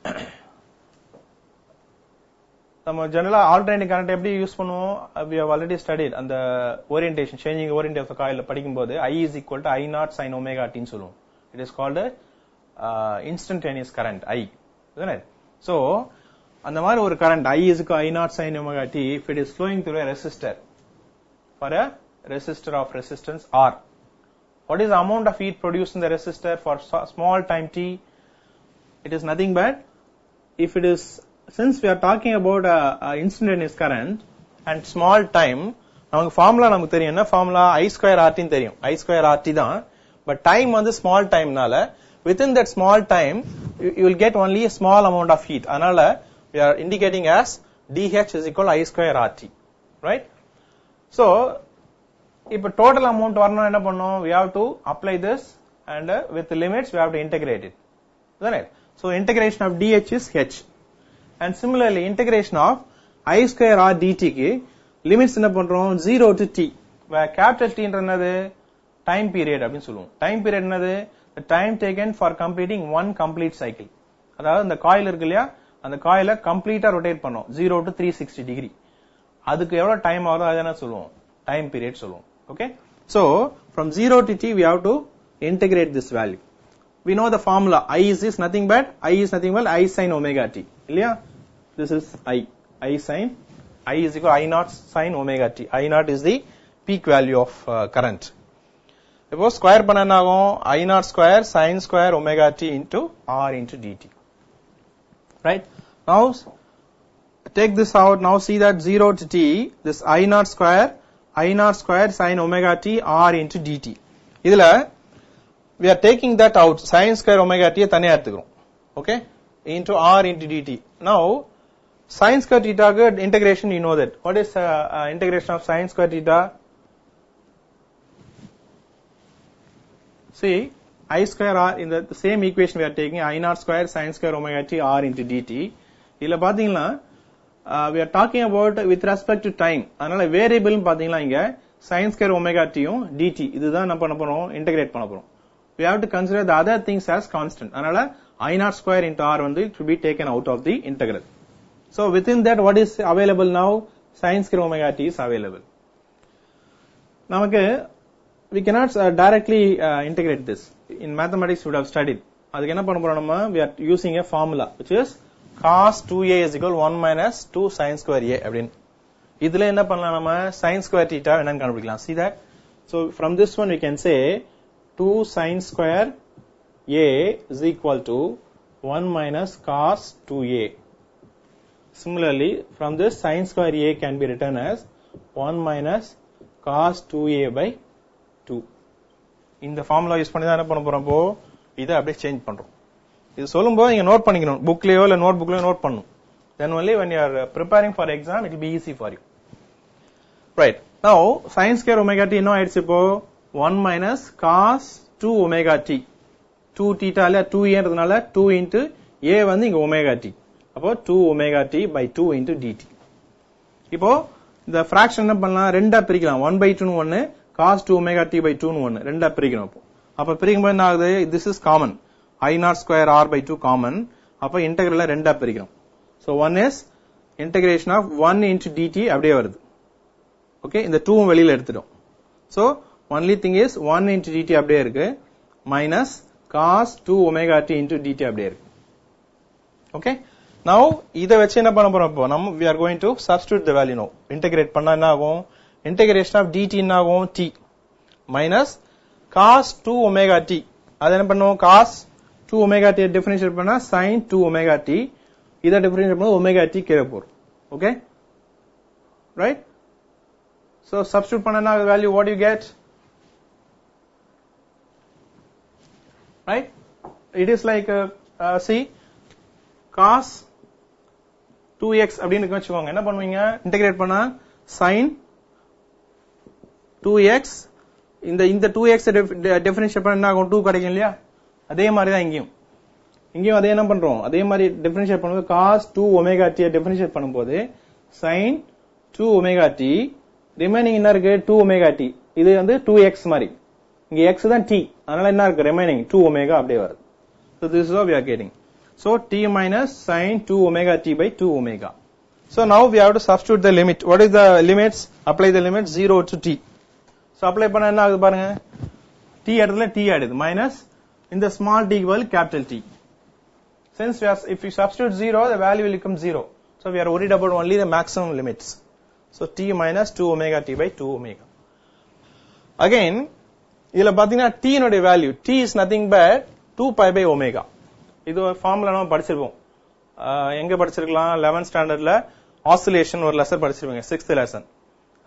A: நம்ம ஜெனரலா ஆல்டர்னேட்டிங் கரண்ட் எப்படி யூஸ் பண்ணுவோம்? we have already studied அந்த ஓரியன்டேஷன், சேஞ்சிங் ஓரியன்டேஷன் ஆஃப் காயில்ல படிக்கும்போது I is equal to I0 sin omega t ன்னு சொல்லுவோம். It is called instantaneous current I, isn't it? So அந்த மாதிரி ஒரு current I is equal to I0 sin omega t if it is flowing through a resistor for a resistor of resistance R. What is the amount of heat produced in the resistor for small time t? It is nothing but, if it is, since we are talking about a instantaneous current and small time, நமக்கு formula நமக்கு தெரியும். என்ன formula? I square RT ன்னு தெரியும். I square RT தான், but time வந்து small timeனால within that small time you will get only a small amount of heat. அதனால we are indicating as DH is equal to I square RT, right? So இப்ப total amount வரணும் என்ன பண்ணணும்? We have to apply this and with the limits we have to integrate it, isn't it? So integration of DH is H, and similarly integration of I square R dt க்கு limits என்ன பண்றோம்? 0 to t, where capital T என்றது time period அப்படின்னு சொல்லுவோம். Time period என்னது? the time taken for completing one complete cycle. அதாவது இந்த coil இருக்கு இல்லையா, அந்த காயில கம்ப்ளீட்டா ரொட்டேட் பண்ணோம் 0 to 360 டிகிரி. அதுக்கு எவ்வளவு டைம் ஆகுதோ அதை என்ன சொல்லுவோம், டைம் பீரியட் சொல்லுவோம். Okay, so from 0 to t we have to integrate this value. We know the formula. I is nothing but I sin omega t. இல்லையா, this is I sin, I is equal I naught sin omega t. I naught is the peak value of current. இப்போ square பண்ண என்ன ஆகும், I naught square sin square omega t into r into dt. Right, now take this out. Now see that 0 to t, this I naught square sin omega t r into dt. இதுல we are taking that out, sin square omega t தனியா எடுத்துக்கிறோம். Okay, into r into dt. Now sin square theta integration, you know that. What is integration of sin square theta? See, I square r in the same equation we are taking, I naught square sin square omega t r into dt. இதுல பாத்தீங்கன்னா we are talking about with respect to time. அதனால variable பாத்தீங்கன்னா இங்க sin square omega t யும் dt இதுதான் நம்ம பண்ண போறோம், integrate பண்ண போறோம். We have to consider the other things as constant. அதனால I naught square into r வந்து it should be taken out of the integral. So within that, what is available now? Sin square omega t is available. நமக்கு we cannot directly integrate this. In mathematics we would have studied. அதுக்கு என்ன பண்ண போறோம் நம்ம, we are using a formula which is cos 2a is equal 1 minus 2 sin square a அப்படின். இதுல என்ன பண்ணலாம், நம்ம sin square theta என்னன்னு கண்டுபிடிக்கலாம். See that? So from this one we can say 2 sin square a is equal to 1 minus cos 2a. Similarly, from this sin square a can be written as 1 minus cos 2a by 2. இந்த formula use பண்ணி தான் என்ன பண்ண போறோம், இப்போ இதை அப்படியே change பண்றோம். இது சொல்லும்போது நீங்க நோட் பண்ணிக்கணும், புக்லயோ இல்ல நோட் புக்லயோ நோட் பண்ணணும். Then only when you are preparing for exam it will be easy for you. Right, now sin square omega t என்ன ஆயிடுச்சு, இப்போ 1 minus cos 2 omega t. 2 theta இல்ல 2a ன்றதுனால 2 into a வந்து இங்க omega t. அப்போ 2 omega t by 2 into dt. இப்போ இந்த fraction என்ன பண்ணலாம், ரெண்டா பிரிக்கலாம். 1 by 2 னு 1, cos 2 omega t by 2 னு 1, ரெண்டா பிரிக்கணும். அப்ப பிரிக்கும்போது என்ன ஆகுது, this is common, I naught square r by 2 common. அப்ப இன்டெகிரலை ரெண்டா பிரிக்கணும். So one is integration of 1 into dt அப்படியே வருது. ஓகே, இந்த 2 வெளியில எடுத்துட்டோம். So only thing is 1 into dt அப்படியே இருக்கு, minus cos 2 omega t into dt அப்படியே இருக்கு. Okay, now இத வச்சு என்ன பண்ண போறோம், இப்போ நம்ம we are going to substitute the value now. Integrate பண்ணா என்ன ஆகும், integration of dt என்ன ஆகும், t minus cos 2 omega t. அது என்ன பண்ணுவோம், cos 2 omega t differentiate பண்ணா sin 2 omega t. இத differentiate பண்ணா omega t கீழ போகும். Okay, right? So substitute பண்ணா value what you get, right? It is like see cos 2x அப்படின்னு வச்சுக்கோங்க. என்ன பண்ணுவீங்க, இன்டகிரேட் பண்ணா sin 2x, இந்த 2x டிஃபரன்ஷியேட் பண்ணா என்ன ஆகும், 2 கிடைக்கும் இல்லையா. அதே மாதிரி தான் இங்கேயும் அதே என்ன பண்றோம், அதே மாதிரி டிஃபரன்ஷியேட் பண்ணும்போது cos 2 omega t டிஃபரன்ஷியேட் பண்ணும்போது sin 2 omega t, ரிமைனிங் என்ன இருக்கு 2 omega t. இது வந்து 2x மாதிரி, இங்க x தான் t, அதனால என்ன இருக்கு ரிமைனிங் 2 omega அப்படியே வருது. So this is what we are getting. So t minus sin 2 omega t by 2 omega. So now we have to substitute the limit. What is the limits? Apply the limit 0 to t. So apply பண்ணா என்ன ஆகுது பாருங்க, t இடத்துல t ஆயிடுது, minus in the small t equal capital T. Since if we substitute 0, the value will become 0. So we are worried about only the maximum limits. So t minus 2 omega t by 2 omega. Again, இதுல பாத்தீங்கன்னா t னுடைய value, t is nothing but 2 pi by omega. இது formula நம்ம படிச்சிருப்போம். எங்க படிச்சிருக்கலாம், 11th ஸ்டாண்டர்ட்ல oscillation ஒரு lesson படிச்சிருப்பீங்க, 6th லெசன்.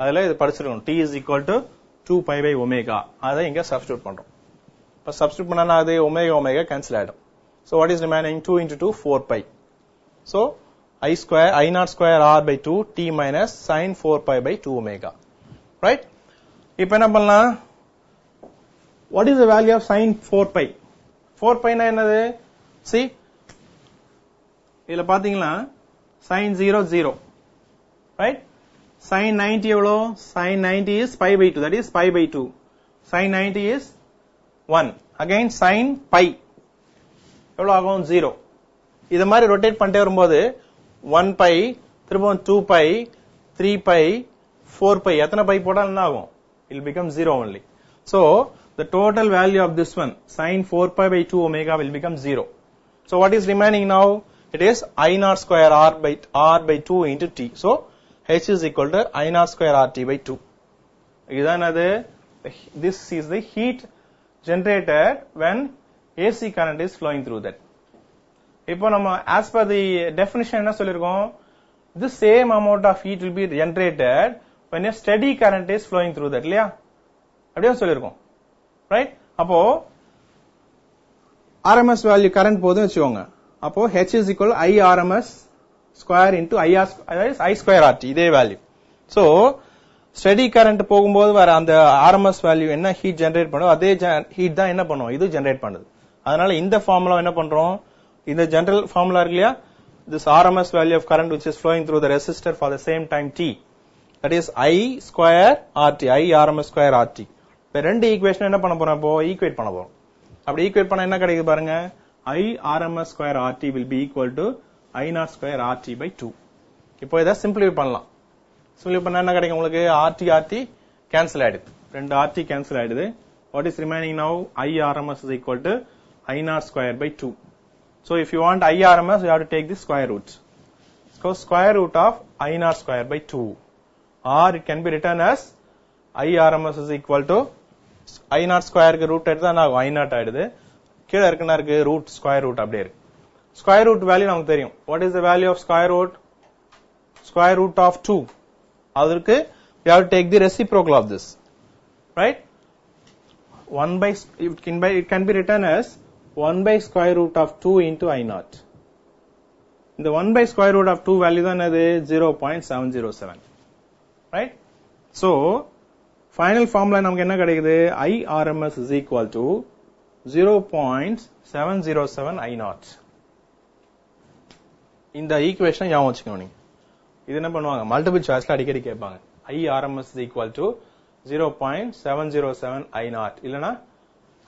A: அதுல இது படிச்சிருக்கோம், t is equal to 2 pi by omega. அதை இங்க சப்ஸ்டிட்யூட் பண்றோம். இப்ப சப்ஸ்டிட்யூட் பண்ணா அது omega omega கேன்சல் ஆயிடும். So what is remaining, 2 into 2 4 pi. So I naught square r by 2 t minus sin 4 pi by 2 omega. Right? இப்ப என்ன பண்ணலாம், what is the value of sin 4 pi? 4 pi னா என்னது, see இதுல பாத்தீங்கன்னா sin 0 0, right? sin 90 எவ்வளவு, sin 90 is pi by 2, that is pi by 2. sin 90 is 1, again sin pi எவ்வளவு ஆகும் 0. இத மாதிரி ரொட்டேட் பண்ணிட்டே வரும்போது 1 pi திரும்ப 2 pi 3 pi 4 pi எத்தனை pi போட்டாலும் என்ன ஆகும்? It will become 0 only. So the total value of this one sin 4 pi by 2 omega will become 0. So what is remaining now? It is I naught square r by 2 into t. So h is equal to I naught square rt by 2. This is the heat generated when AC current is flowing through that. இப்போ நம்ம as per the definition என்ன சொல்லிருக்கோம்? The same amount of heat will be generated when a steady current is flowing through that. இல்லையா? அப்படியே சொல்லிருக்கோம். Right? அப்போ RMS value current போதும் வெச்சுக்கோங்க. அப்போ H is equal to I RMS square into I square RT. இதே value. So steady current போகும்போது வர அந்த RMS வேல்யூ என்ன ஹீட் ஜெனரேட் பண்ணும் அதே ஹீட் தான் என்ன பண்ணும் இது ஜெனரேட் பண்ணுது. அதனால இந்த ஃபார்முலா என்ன பண்றோம்? இந்த ஜெனரல் ஃபார்முலா இருக்கு இல்லையா? This RMS value of current which is flowing through the resistor for the same time t, that is I square RT, I RMS square RT. இப்ப ரெண்டு ஈக்குவேஷன் என்ன பண்ண போறோம்? இப்போ ஈக்குவேட் பண்ண போறோம். அப்படி ஈக்குவேட் பண்ணா என்ன கிடைக்குது பாருங்க? I RMS square RT will be equal to I naught square RT by 2. இப்போ இத சிம்பிளிஃபை பண்ணலாம். சிம்பிளிஃபை பண்ணா என்ன கிடைக்கும் உங்களுக்கு? RT கேன்சல் ஆயிடுது. ரெண்டு RT கேன்சல் ஆயிடுது. What is remaining now? I RMS is equal to I naught square by 2. So if you want I RMS, you have to take the square root. So square root of I naught square by 2. Or it can be written as I RMS is equal to I naught square root எடுத்தா நான் I naught ஆயிடுது. கீழ இருக்குன்னா இருக்கு root square root அப்படியே இருக்கு. Square root value நமக்கு தெரியும். What is the value of square root? Square root of 2. அதற்கு we have to take the reciprocal of this. Right? It can be written as 1 by square root of 2 into I naught. The 1 by square root of 2 value தான் அது 0.707. Right? So final formula நமக்கு என்ன கிடைக்குது? I RMS is equal to 0.707 I naught. இந்த equation ஞாபகம் வச்சுக்கணும் நீங்க. இது என்ன பண்ணுவாங்க? மல்டிபிள் சாய்ஸ்ல அடிக்கடி கேட்பாங்க. I RMS is equal to 0.707 I naught. இல்லனா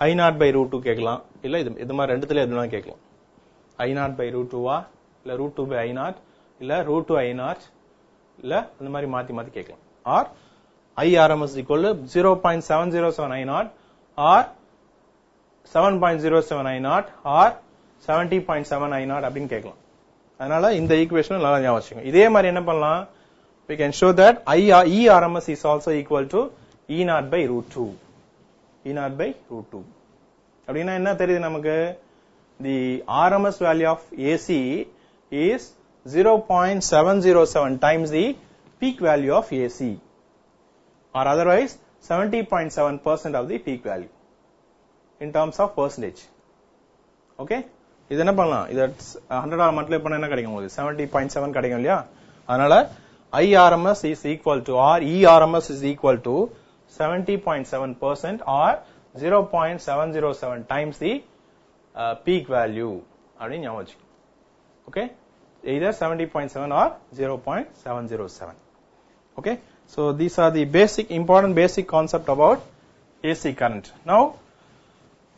A: I naught by root 2 கேட்கலாம். இல்ல இது மாதிரி ரெண்டுத்துல எதுனா கேட்கலாம். I naught by root 2 வா இல்ல root 2 by I naught இல்ல root 2 I naught இல்ல அந்த மாதிரி மாத்தி கேட்கலாம். Or I RMS is equal to 0.707 I naught or 7.07 I naught or 70.7 I naught அப்படினு கேட்கலாம். அதனால இந்த ஈக்குவேஷன் நல்லா ஞாபகம் வச்சுக்கோங்க. இதே மாதிரி என்ன பண்ணலாம்? We can show that E RMS is also equal to E naught by root 2. E naught by root 2. அப்படின்னா என்ன தெரியுது நமக்கு? The RMS value of AC is 0.707 times the peak value of AC, or otherwise 70.7% of the peak value in terms of percentage. Okay? இது என்ன பண்ணலாம்? இது 100 all multiply பண்ணா என்ன கிடைக்கும் உங்களுக்கு? 70.7 கிடைக்கும் இல்லையா? அதனால I RMS is equal to or E RMS is equal to 70.7% or 0.707 times the peak value அப்படினு ஞாபகம் வச்சுக்கோங்க. Okay? Either 70.7 or 0.707. Okay? So these are the important basic concept about AC current. Now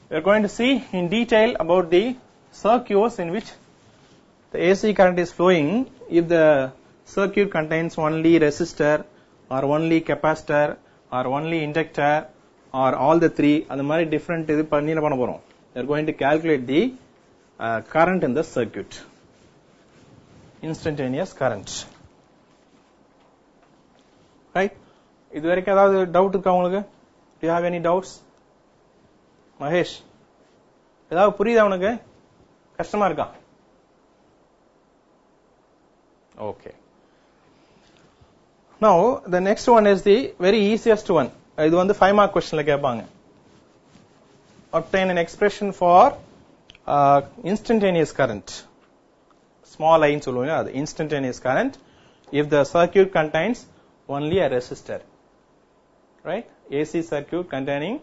A: we are going to see in detail about the circuits in which the AC current is flowing. If the circuit contains only resistor or only capacitor or only inductor or all the three, அந்த மாதிரி different இது பண்ணி என்ன பண்ண போறோம்? We are going to calculate the current in the circuit. Instantaneous current. Right? இது வரைக்கும் ஏதாவது டவுட் இருக்கா உங்களுக்கு? Do you have any doubts? Mahesh, ஏதாவது புரியுதா உனக்கு? கஷ்டமா இருக்கா? Okay. Now the next one is the very easiest one. இது வந்து 5 mark questionல கேட்பாங்க. Obtain an expression for instantaneous current. Small I சொல்லுவாங்க, அது instantaneous current if the circuit contains only a resistor. Right? AC circuit containing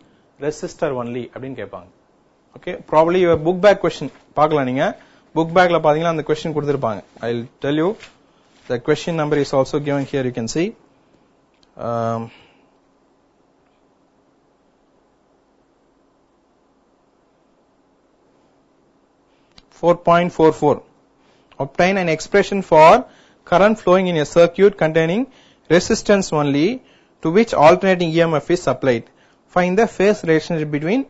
A: resistor only அப்படினு கேட்பாங்க. Okay, probably your book bag question பார்க்கலாம் நீங்க. book bagல பாத்தீங்கன்னா அந்த question கொடுத்திருப்பாங்க. I'll tell you the question number is also given here, you can see. 4.44. Obtain an expression for current flowing in a circuit containing resistance only to which alternating EMF is supplied. Find the phase relationship between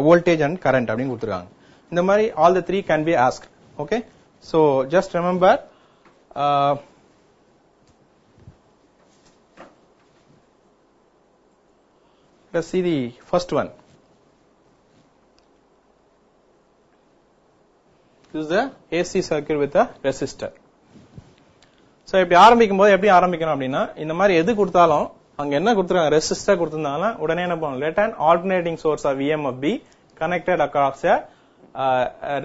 A: voltage and current அப்படினு கொடுத்திருக்காங்க. இந்த மாதிரி all the three can be asked. Okay, so just remember let's see the first one. This is the AC circuit with a resistor. So இப்படி ஆரம்பிக்கும்போது எப்படி ஆரம்பிக்கணும் அப்படின்னா இந்த மாதிரி எது கொடுத்தாலும் அங்க என்ன கொடுத்துருக்காங்க ரெசிஸ்டர் கொடுத்திருந்தாங்கன்னா உடனே என்ன பண்ணணும் let an alternating source of EMF be connected across a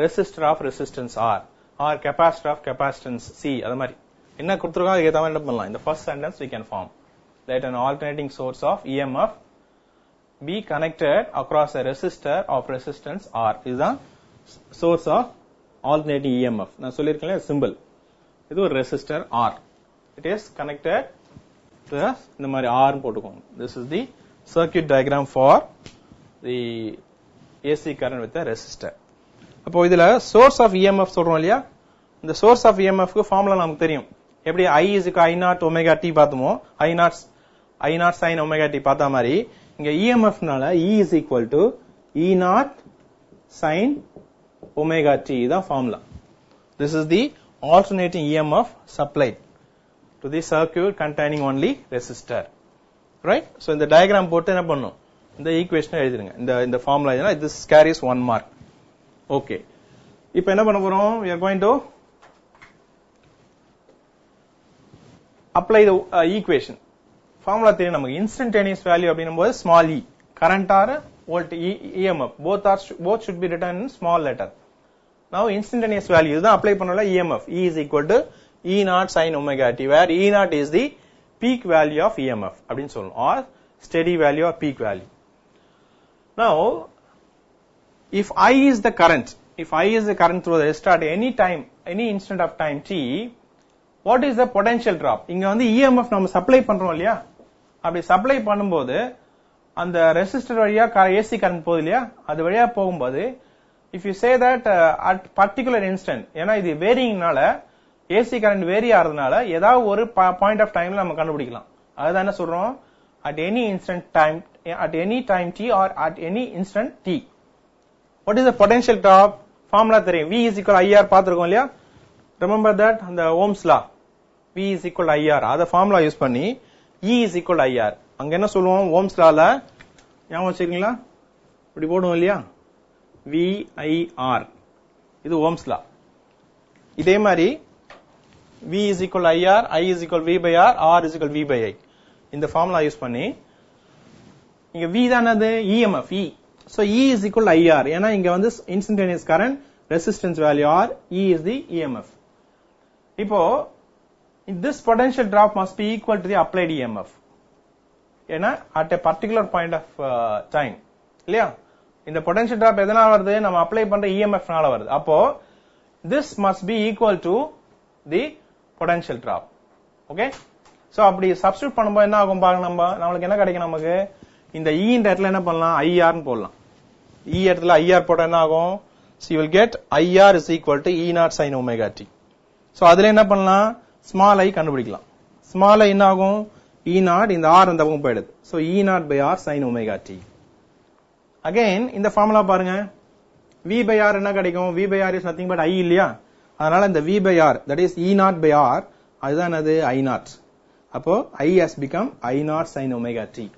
A: resistor of resistance R or capacitor of capacitance C. அது மாதிரி என்ன கொடுத்துருக்கோம் அதுக்கு ஏத்த மாதிரி என்ன பண்ணலாம் இந்த first sentence we can form let an alternating source of EMF be connected across a resistor of resistance R. இதுதான் source of alternating EMF. நான் சொல்லியிருக்கேன் symbol இது ஒரு resistor R. It is connected to இந்த மாதிரி R போட்டுக்கோங்க. This is the circuit diagram for the AC current with a resistor. அப்போ இதுல source of EMF சொல்றோம் இல்லையா இந்த source of EMF க்கு ஃபார்முலா நமக்கு தெரியும். எப்படி I is equal I0 omega t பார்த்தோமோ I0 sin omega t பார்த்த மாதிரி இங்க EMF னால E is equal to E0 sin omega t இதான் formula. This is the alternating EMF supplied to the circuit containing only resistor. Right? So இந்த diagram போட்டு என்ன பண்ணணும் இந்த ஈக்குவேஷனை எழுதிருங்க இந்த ஃபார்முலா எழுதினா this carries 1 mark. Okay. இப்போ என்ன பண்ண போறோம் we are going to apply the equation. Formula தெரியும் நமக்கு instantaneous value அப்படினும்போது small e current or volt EMF both should be written in small letter. Now instantaneous value இதுதான் apply பண்ணல EMF E is equal to E0 sin omega t where E0 is the peak value of EMF அப்படினு சொல்லணும் or steady value or peak value. Now if I is the current through the resistor at any time any instant of time t what is the potential drop இங்க வந்து EMF நம்ம supply பண்றோம் இல்லையா அப்படி supply பண்ணும்போது அந்த resistor வழியா AC current போகுது இல்லையா அது வழியா போகும்போது if you say that at particular instant ஏனா இது வேரியிங்னால AC current வேரி ஆறதுனால ஏதாவது ஒரு பாயிண்ட் ஆஃப் டைம்ல நம்ம கண்டுபிடிக்கலாம் அதுதான் என்ன சொல்றோம் at any instant time at any time t or at any instant t what is the potential drop formula தெரியும் V is equal IR பாத்துறோம் இல்லையா remember that அந்த Ohm's law V is equal IR அத formula use பண்ணி E is equal IR அங்க என்ன சொல்லுவோம் Ohm's lawல ஞாபகம் வச்சிருக்கீங்களா இப்படி போடுவோம் இல்லையா VIR இது Ohm's law இதே மாதிரி V is equal IR I is equal V by R R is equal V by I இந்த ஃபார்முலா யூஸ் பண்ணி இங்க V தானது EMF E so E is equal IR ஏனா இங்க வந்து instantaneous current resistance value R E is the EMF இப்போ this potential drop must be equal to the applied EMF ஏனா at a particular point of time இல்லையா இந்த potential drop எதனால வருது நம்ம அப்ளை பண்ற EMF னால வருது அப்போ this must be equal to the potential drop okay so அப்படி சப்ஸ்டிட்யூட் பண்ணும்போது என்ன ஆகும் பாருங்க நமக்கு என்ன கிடைக்கும் நமக்கு இந்த E இந்த இடத்துல என்ன பண்ணலாம் IR னு போடலாம் E இடத்துல IR போட்டா என்ன ஆகும் so you will get IR is equal to E0 sin omega t so அதுல என்ன பண்ணலாம் small I கண்டுபிடிக்கலாம் small I என்ன ஆகும் E0 இந்த R அந்த பக்கம் போயிடுது so E0 by R sin omega t again இந்த ஃபார்முலா பாருங்க V by R என்ன கிடைக்கும் V by R is nothing but I இல்லையா அதனால இந்த V by R that is E0 by R அதுதான் அது I0 அப்போ I has become I0 sin omega t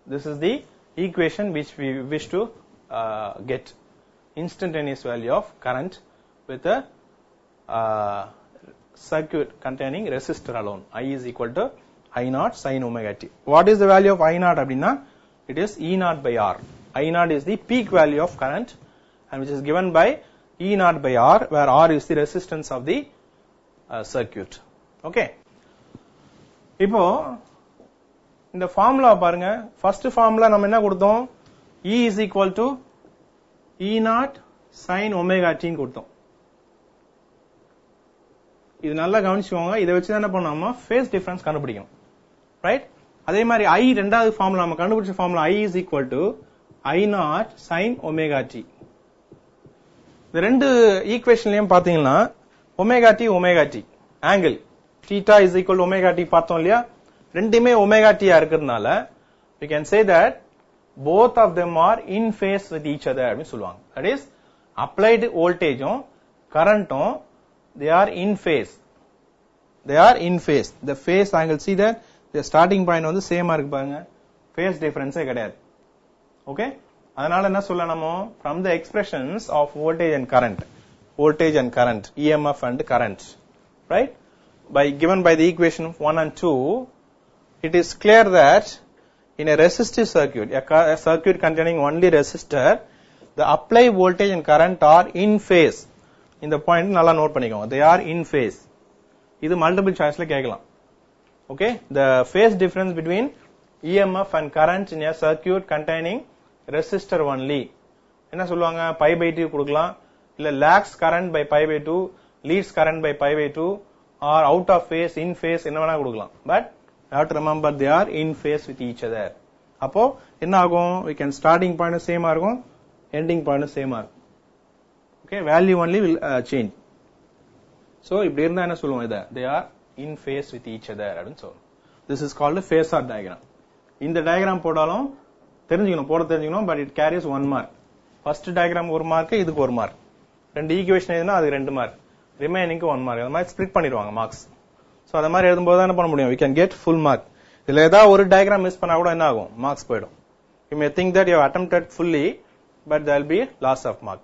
A: this is the equation which we wish to get instantaneous value of current with a circuit containing resistor alone I is equal to I0 sin omega t what is the value of I0 அப்படினா it is E0 by R I0 is the peak value of current and which is given by E0 by R where R is the resistance of the circuit okay இப்போ இந்த formula பாருங்க first formula நம்ம என்ன கொடுத்தோம் E is equal to E0 sin omega t ன்னு கொடுத்தோம் இது நல்லா கவனிச்சுக்கோங்க இத வச்சு என்ன பண்ணோம்னா phase difference கண்டுபிடிக்கணும் ரைட் அதே மாதிரி I இரண்டாவது ஃபார்முலா நம்ம கண்டுபிடிச்ச formula I is equal to I0 sin omega t இந்த ரெண்டு ஈக்குவேஷன்லயும் பாத்தீங்கன்னா omega t angle theta is equal to omega t பார்த்தோம் இல்லையா, ரெண்டுமே ஒமேகா டி இருக்கிறதுனால we can say that both of them are in phase with each other அப்படி சொல்லுவாங்க. that is applied voltageம் currentம் they are in phase. the phase angle, see that the starting point வந்து சேமா இருக்கு பாருங்க, phase difference கிடையாது. okay, அதனால என்ன சொல்லலாமோ, from the expressions of voltage and current, EMF and current, right, given by the equation 1 and 2, it is clear that in a resistive circuit, a circuit containing only resistor, the applied voltage and current are in phase. இந்த point நல்லா note பண்ணிக்கோங்க, they are in phase. இது multiple சாய்ஸ்ல கேட்கலாம். okay, the phase difference between EMF and current in a circuit containing resistor only என்ன சொல்லுவாங்க, pi by 2 கொடுக்கலாம், இல்ல lags current by pi by 2, leads current by pi by 2, or out of phase, in phase, என்ன வேணா கொடுக்கலாம். but you have to remember they are in phase with each other. அப்போ என்ன ஆகும், we can starting point சேமா இருக்கும், ending point சேமா இருக்கும். okay, value only will change. so இப்படி இருந்தா என்ன சொல்லுவோம், இத they are in phase with each other அப்படினு சொல்றோம். this is called a phasor diagram. இந்த diagram போடாலும் தெரிஞ்சுக்கணும், but it carries 1 mark. first diagram 1 mark, இதுக்கு 1 mark. ரெண்டு ஈக்குவேஷன் எழுதுனா அது 2 mark, ரிமைனிங்க்கு 1 mark. அந்த மாதிரி ஸ்ப்ளிட் பண்ணிடுவாங்க மார்க்ஸ். சோ அத மாதிரி எழுதும்போது என்ன பண்ண முடியும், we can get full mark. இதுல ஏதாவது ஒரு டயகிராம் மிஸ் பண்ணா கூட என்ன ஆகும், மார்க்ஸ் போய்டும். you may think that you have attempted fully, but there will be loss of mark.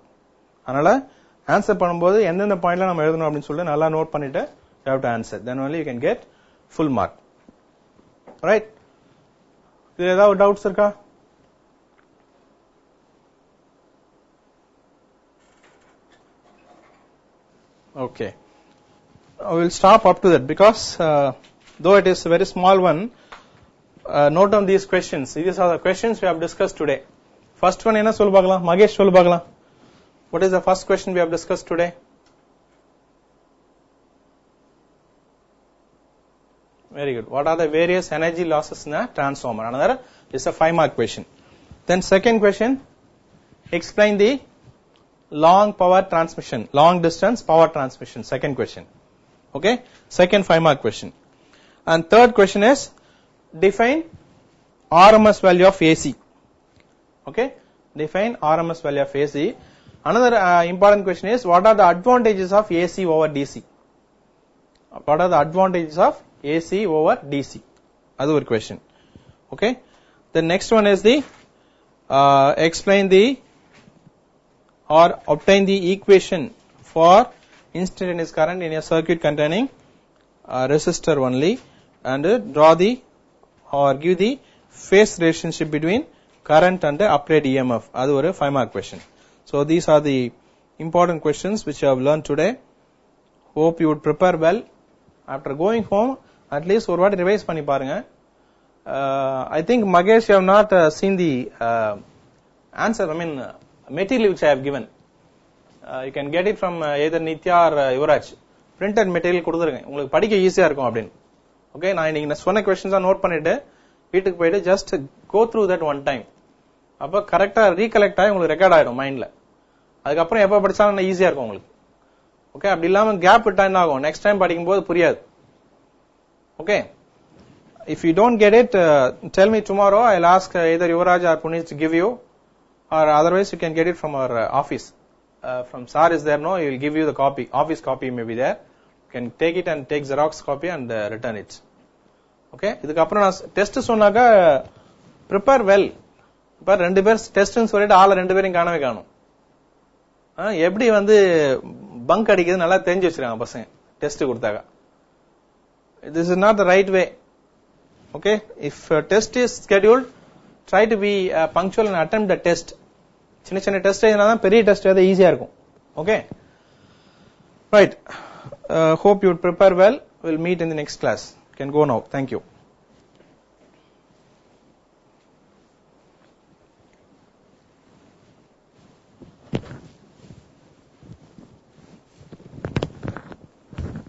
A: அதனால ஆன்சர் பண்ணும்போது எந்தெந்த பாயிண்ட்ல நம்ம எழுதணும் அப்படினு சொல்லி நல்லா நோட் பண்ணிட்டு you have to answer, then only you can get full mark. right, இதுல ஏதாவது டவுட்ஸ் இருக்கா? okay, I will stop up to that because though it is a very small one, note down these questions. These are the questions we have discussed today. first one என்ன சொல்ல பார்க்கலாம், மகேஷ் சொல்ல பார்க்கலாம். what is the first question we have discussed today? very good. what are the various energy losses in a transformer? another is a 5 mark question. then second question, explain the long distance power transmission, second question. okay, second 5 mark question. and third question is define RMS value of AC. okay, define RMS value of AC. another important question is what are the advantages of AC over DC? what are the advantages of AC over DC? adu or question. okay, the next one is the explain the or obtain the equation for instantaneous current in a circuit containing resistor only, and draw the or give the phase relationship between current and applied EMF. adu or 5 mark question. so these are the important questions which you have learned today. hope you would prepare well. after going home at least ஒரு வாட்டி revise பண்ணி பாருங்க. I think Magesh, you have not seen the answer, I mean material which I have given. You can get it from either Nitya or Yuvraj. printed material கொடுத்துருக்கேன், உங்களுக்கு படிக்க ஈஸியா இருக்கும் அப்படின்னு. ஓகே, நான் இன்னைக்கு சொன்ன கொஸ்டின்ஸா நோட் பண்ணிட்டு வீட்டுக்கு போயிட்டு just go through that one time. அப்ப கரெக்டா ரீகலெக்ட் ஆகி உங்களுக்கு ரெக்கார்ட் ஆயிடும் மைண்ட்ல. அதுக்கப்புறம் எப்ப படிச்சாலும் ஈஸியா இருக்கும் உங்களுக்கு. ஓகே, அப்படி இல்லாம கேப் விட்டா என்ன ஆகும், நெக்ஸ்ட் டைம் படிக்கும் போது புரியாது. Okay, if you don't get it, tell me tomorrow. I'll ask either Yuvraj or Puneet to give you, or otherwise you can get it from our office. From Sir is there, no, he will give you the copy, office copy may be there. You can take it and take Xerox copy and return it. Okay, இதுக்கு அப்புறம் நான் test சொன்னாக்க prepare well. இப்ப ரெண்டு பேர் டெஸ்ட்னு சொல்லிட்டு ஆள ரெண்டு பேரையும் காணவே காணும். எப்படி வந்து பங்க் அடிக்கிறது நல்லா தெரிஞ்சு வச்சிருக்காங்க பசங்க டெஸ்ட் கொடுத்தாங்க. This is not the right way. Okay, if test is scheduled, try to be punctual and attempt the test. சின்ன சின்ன டெஸ்ட் எழுதினாதான் பெரிய டெஸ்ட் எழுத ஈஸியா இருக்கும். Okay, right. Hope you would prepare well. We'll meet in the next class. You can go now. Thank you.